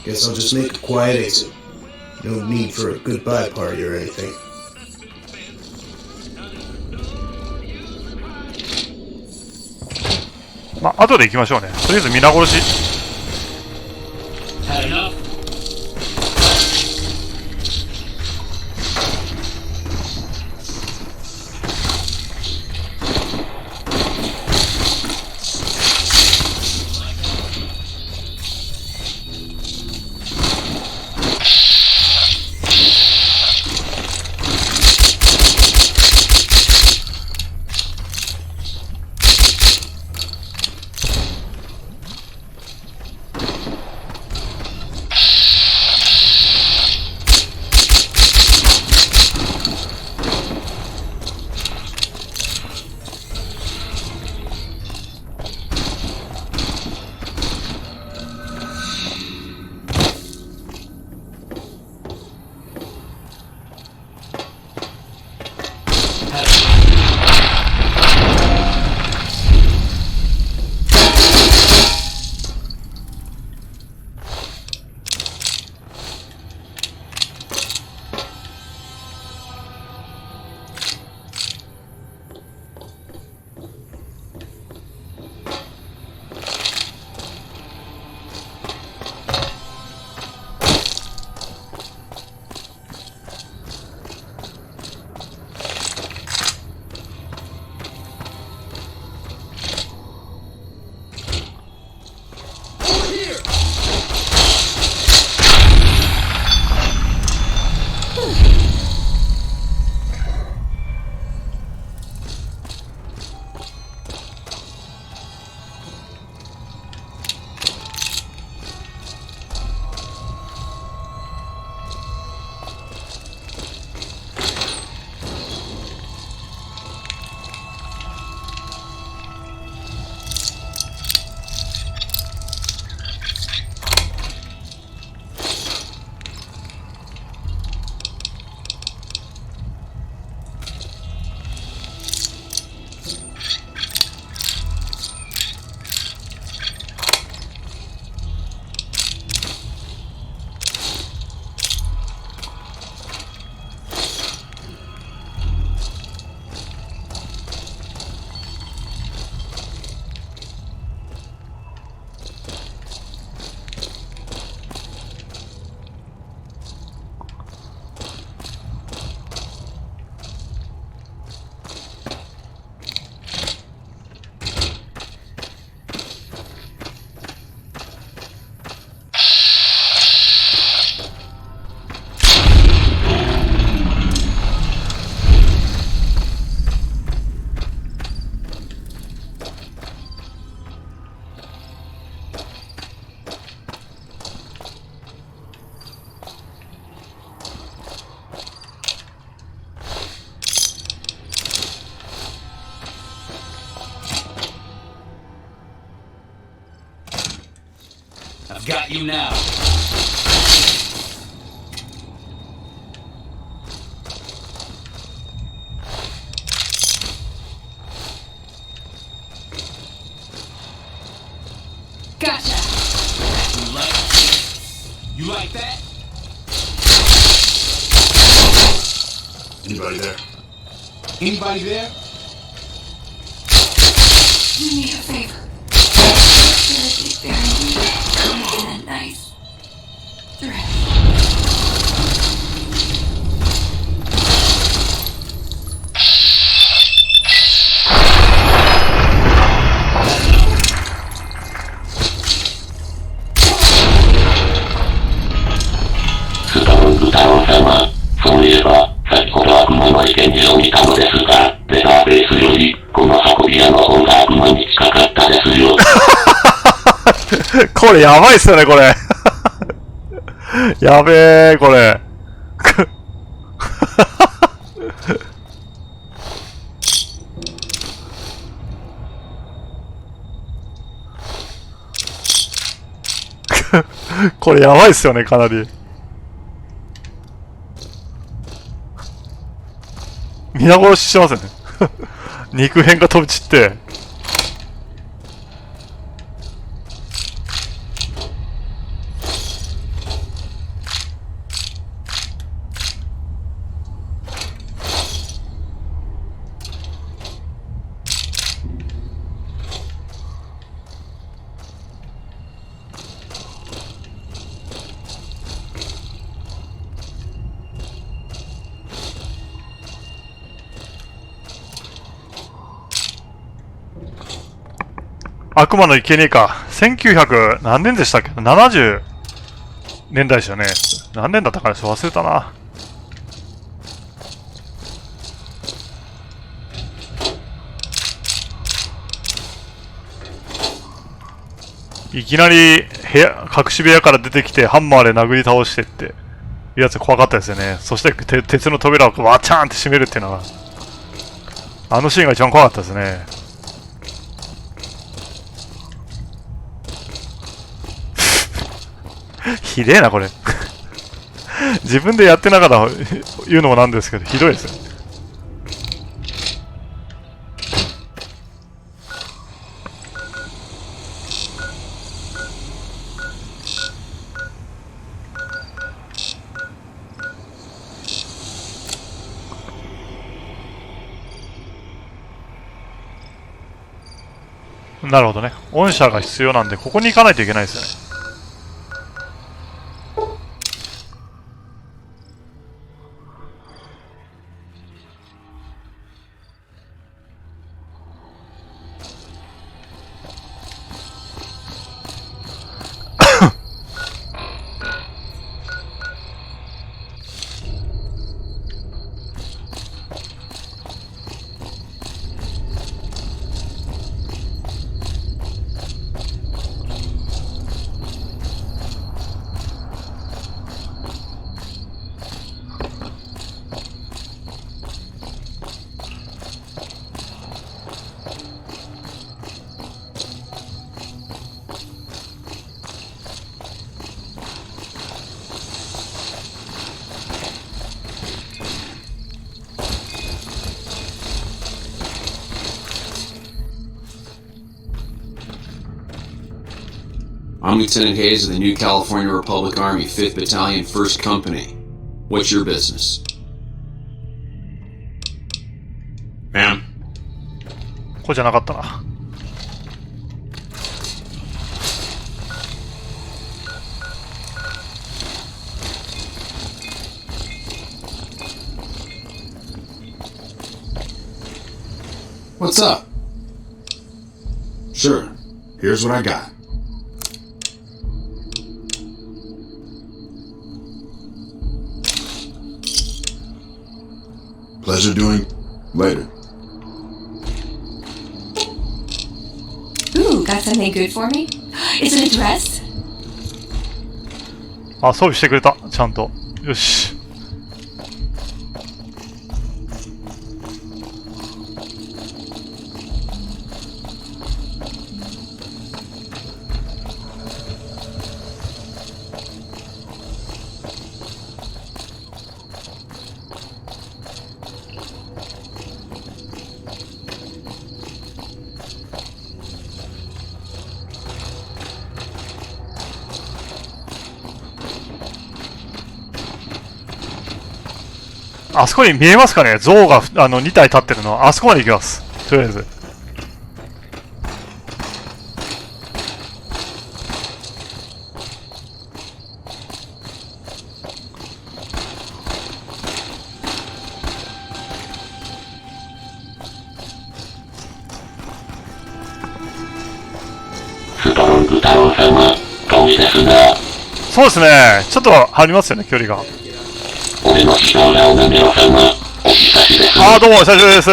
Guess I'll just make a quiet exit. No need for a goodbye party or anything. まあ、後で行きましょうね。とりあえず皆殺し。Had enough? I've got you now. Gotcha. You like that? Anybody there? Anybody there? You need a favor. Come on. Nice. Thread. Fallout そういえば、先ほど悪魔の意見書を見たのですが、データベースより、この運び屋の方が悪魔に近かったですよ。これやばいっすよね、これ。やべえ、これ。これやばいっすよね、かなり。皆殺ししてますよね。肉片が飛び散って。悪魔の生贄か。1900何年でしたっけ ?70 年代ですよね。何年だったか忘れたな。いきなり部屋、隠し部屋から出てきてハンマーで殴り倒してっていうやつ怖かったですよね。そして鉄の扉をワチャーンって閉めるっていうのが、あのシーンが一番怖かったですね。ひでえな、これ。自分でやってながら言うのもなんですけど、ひどいですよ。なるほどね。御社が必要なんで、ここに行かないといけないですよね。I'm Lieutenant Hayes of the New California Republic Army, 5th Battalion, 1st Company. What's your business? Ma'am? ここじゃなかったな。What's up? Sure. Here's what I got. Pleasure doing. Later. Ooh, got something good for me? Is it a dress? あ、装備してくれた。ちゃんと。よし。あそこに見えますかね、象が2体立ってるの。あそこまで行きます。とりあえず。ストロング太郎様、遠いですな。そうですね。ちょっとありますよね、距離が。俺の師匠ラオナメロ様、お久しです。ああ、どうも、久しぶりです。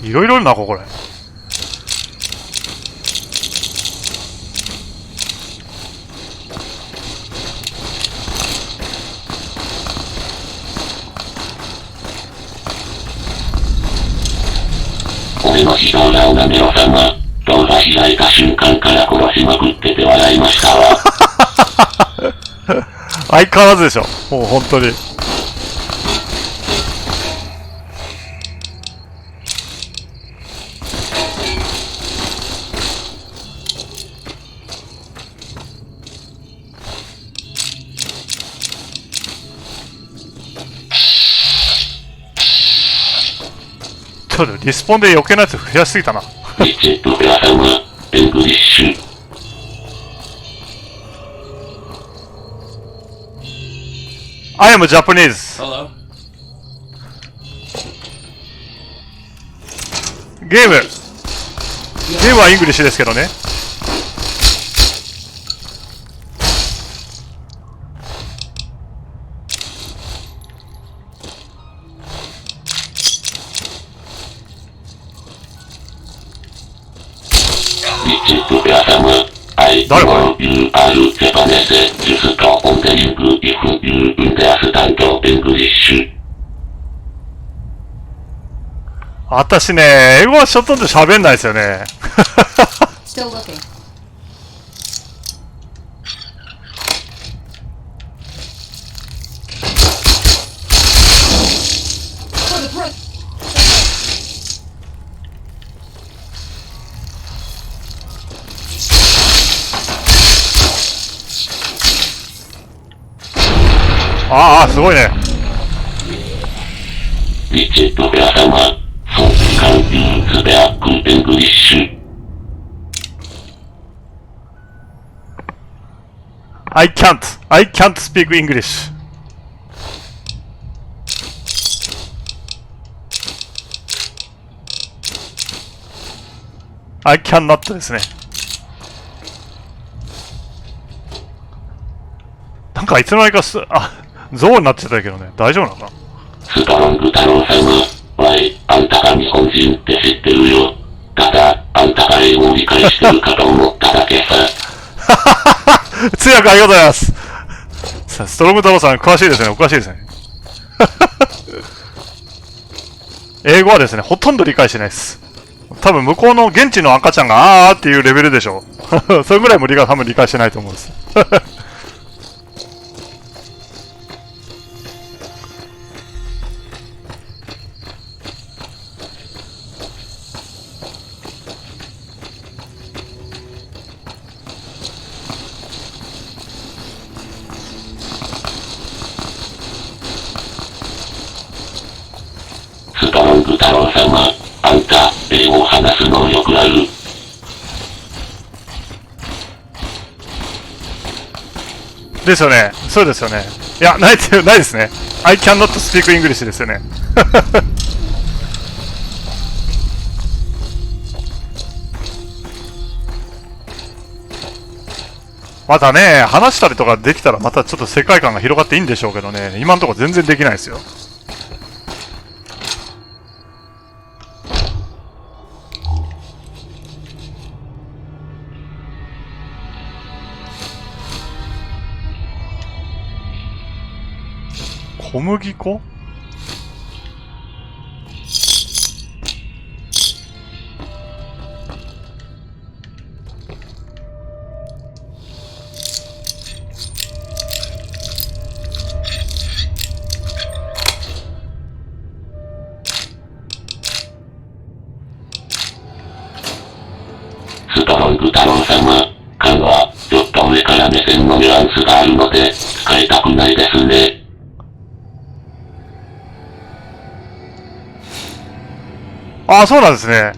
いろいろいるな、これ。俺の師匠ラオナメロ様、動画開いた瞬間から殺しまくってて笑いましたわ。相変わらずでしょ。もう本当に。ちょっとリスポンで余計なやつ増やしすぎたな。リチェットペア様、エングリッシュ。I am Japanese. Hello. ゲームはイングリッシュですけどね。リチェットペア様、I know you are Japanese, just wondering if you understand English. 私ね、英語はちょっと喋んないですよね。Still looking. For the break. ああ、すごいね。リチェットペア様、そうcan you speak English? I can't speak English. I cannot ですね。なんかいつの間にか象になってたけどね、大丈夫なのかな。ストロング太郎様、わい、あんたが日本人って知ってるよ。ただ、あんたが英語を理解してるかと思っただけさ。通訳ありがとうございます。ストロング太郎さん、詳しいですね。おかしいですね。英語はですね、ほとんど理解してないです。多分向こうの現地の赤ちゃんがあーっていうレベルでしょう。それぐらいも多分理解してないと思うんです。ストロング太郎様、あんた、英語を話す能力ある。ですよね。そうですよね。いや、ないですね。I cannot speak English ですよね。またね、話したりとかできたらまたちょっと世界観が広がっていいんでしょうけどね、今のところ全然できないですよ。小麦粉？上から目線のニュアンスがあるので、使いたくないですね。ああ、そうなんですね。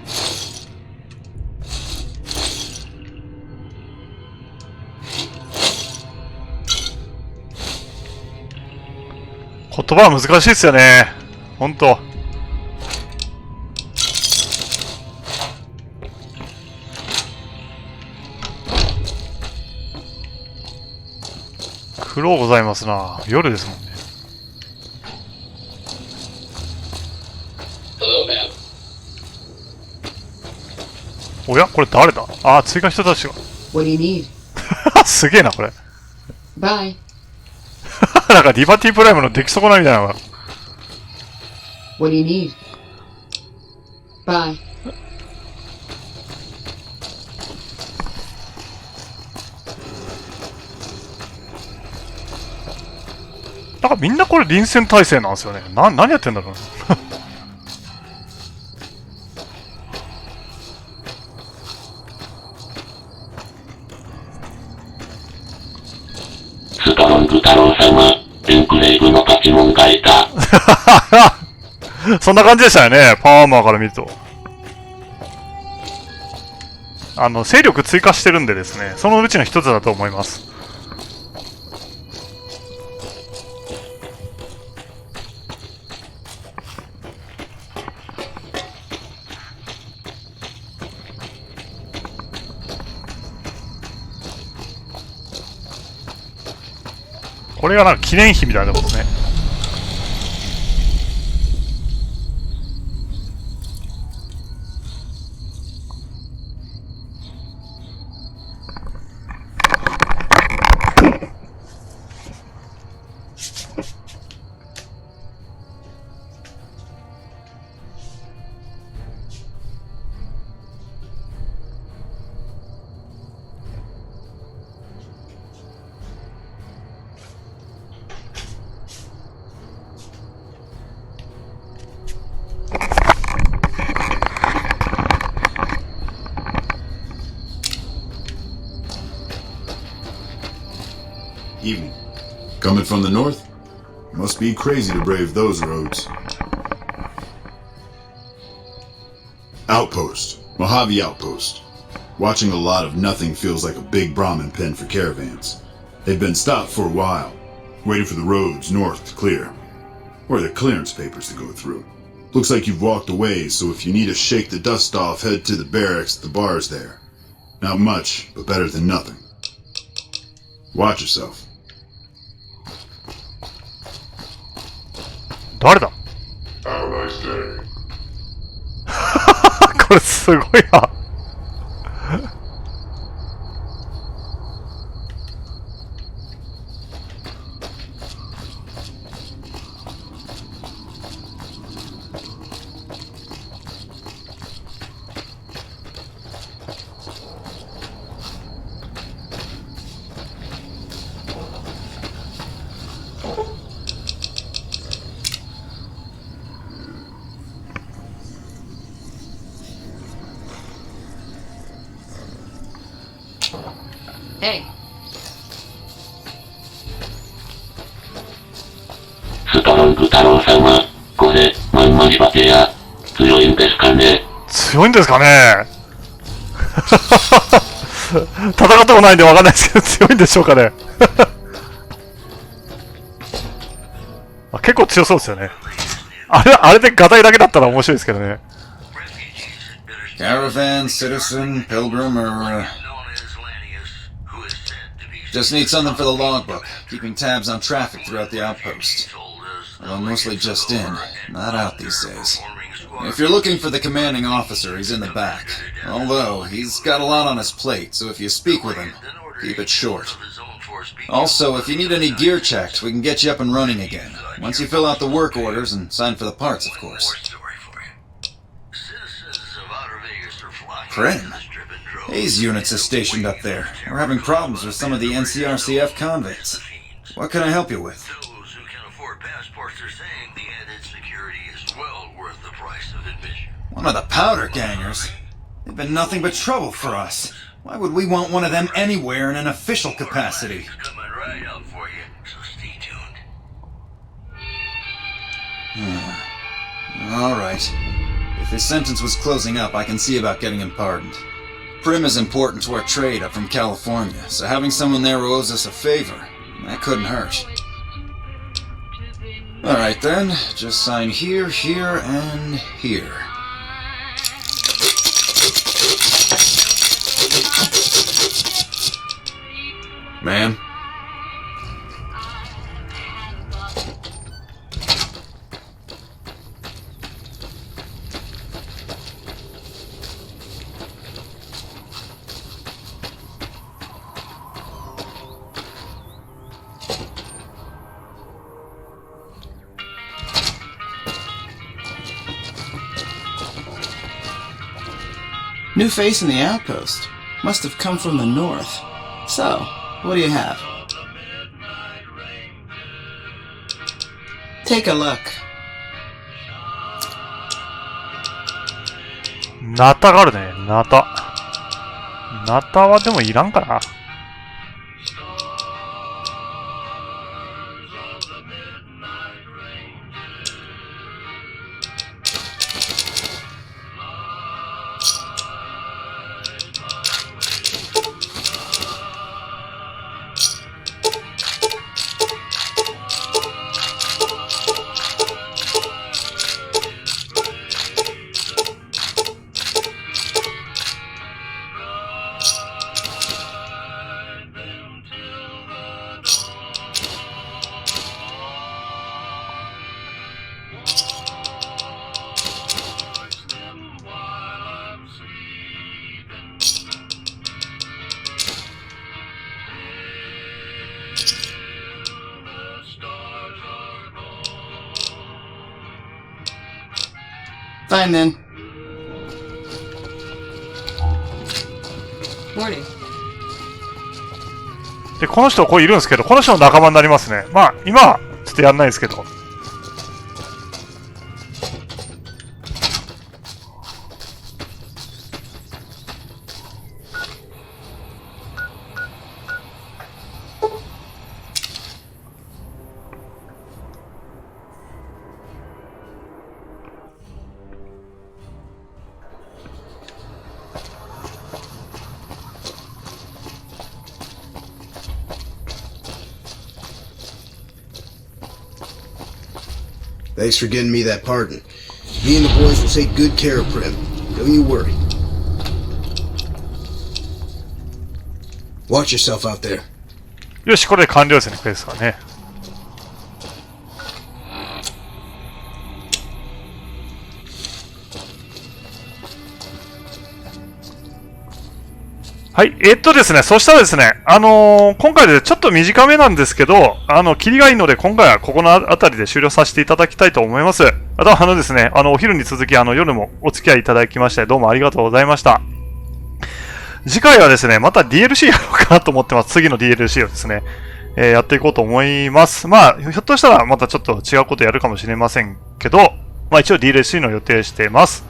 言葉は難しいですよね。ほんと。苦労ございますな。夜ですもんね。おやこれ誰だ。ああ、追加人たちが。What do you need? すげえな、これ。Bye. なんか、リバティプライムの出来損ないみたいなのが。What do you need? Bye. なんかみんなこれ臨戦態勢なんですよね。何やってんだろう。ストロング太郎様、エンクレイブのパチモンがいた。そんな感じでしたよね、パワーアーマーから見ると。勢力追加してるんでですね、そのうちの一つだと思います。これがなんか記念碑みたいなことですね。Evening. Coming from the north? Must be crazy to brave those roads. Outpost. Mojave Outpost. Watching a lot of nothing feels like a big Brahmin pen for caravans. They've been stopped for a while, waiting for the roads north to clear. Or the clearance papers to go through. Looks like you've walked away, so if you need to shake the dust off, head to the barracks at the bars there. Not much, but better than nothing. Watch yourself. 誰だ。これすごいな。Hey. ストロング太郎様、これ、まんまりバテや、強いんですかね。強いんですかね。戦ったことないんでわかんないですけど、強いんでしょうかね。結構強そうですよね。あれでガタイだけだったら面白いですけどね。Caravan, citizen, pilgrim, or, just need something for the logbook, keeping tabs on traffic throughout the outpost. Although mostly just in, not out these days. If you're looking for the commanding officer, he's in the back. Although, he's got a lot on his plate, so if you speak with him, keep it short. Also, if you need any gear checked, we can get you up and running again. Once you fill out the work orders and sign for the parts, of course. Prim? Hayes units are stationed up there. We're having problems with some of the NCRCF convicts. What can I help you with? One of the powder gangers? They've been nothing but trouble for us. Why would we want one of them anywhere in an official capacity? Coming right up for you, so stay tuned. Alright. If his sentence was closing up, I can see about getting him pardoned. Prim is important to our trade up from California, so having someone there who owes us a favor, that couldn't hurt. Alright then, just sign here, here, and here. Ma'am? New face in the outpost. Must have come from the north. So, what do you have? Take a look. ナタがあるね、ナタ。ナタはでもいらんかな。Fine then. Morning. で、この人こういるんですけど、この人の仲間になりますね。まあ、今はちょっとやんないですけど。Thanks for getting me that pardon. Me and the boys will take good care of Prim. Don't you worry. Watch yourself out there. よし、これで完了ですね、クエストはね。はい。ですね、そしたらですね、今回でちょっと短めなんですけど、切りがいいので、今回はここのあたりで終了させていただきたいと思います。あとはですね、お昼に続き、夜もお付き合いいただきまして、どうもありがとうございました。次回はですね、また DLC やろうかなと思ってます。次の DLC をですね、やっていこうと思います。まあ、ひょっとしたらまたちょっと違うことやるかもしれませんけど、まあ一応 DLC の予定しています。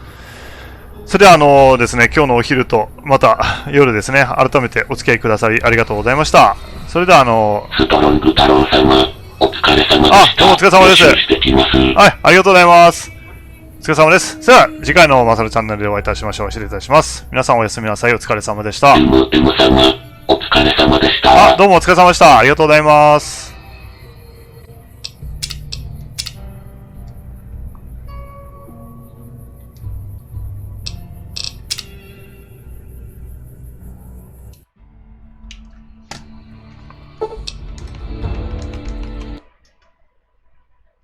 それではですね、今日のお昼とまた夜ですね、改めてお付き合いくださりありがとうございました。それではストロング太郎様、お疲れ様でした。あ、どうもお疲れ様です。はい、ありがとうございます。お疲れ様です。それでは次回のまさるチャンネルでお会いいたしましょう。失礼いたします。皆さんおやすみなさい。お疲れ様でした。M 様、お疲れ様でした。あ、どうもお疲れ様でした。ありがとうございます。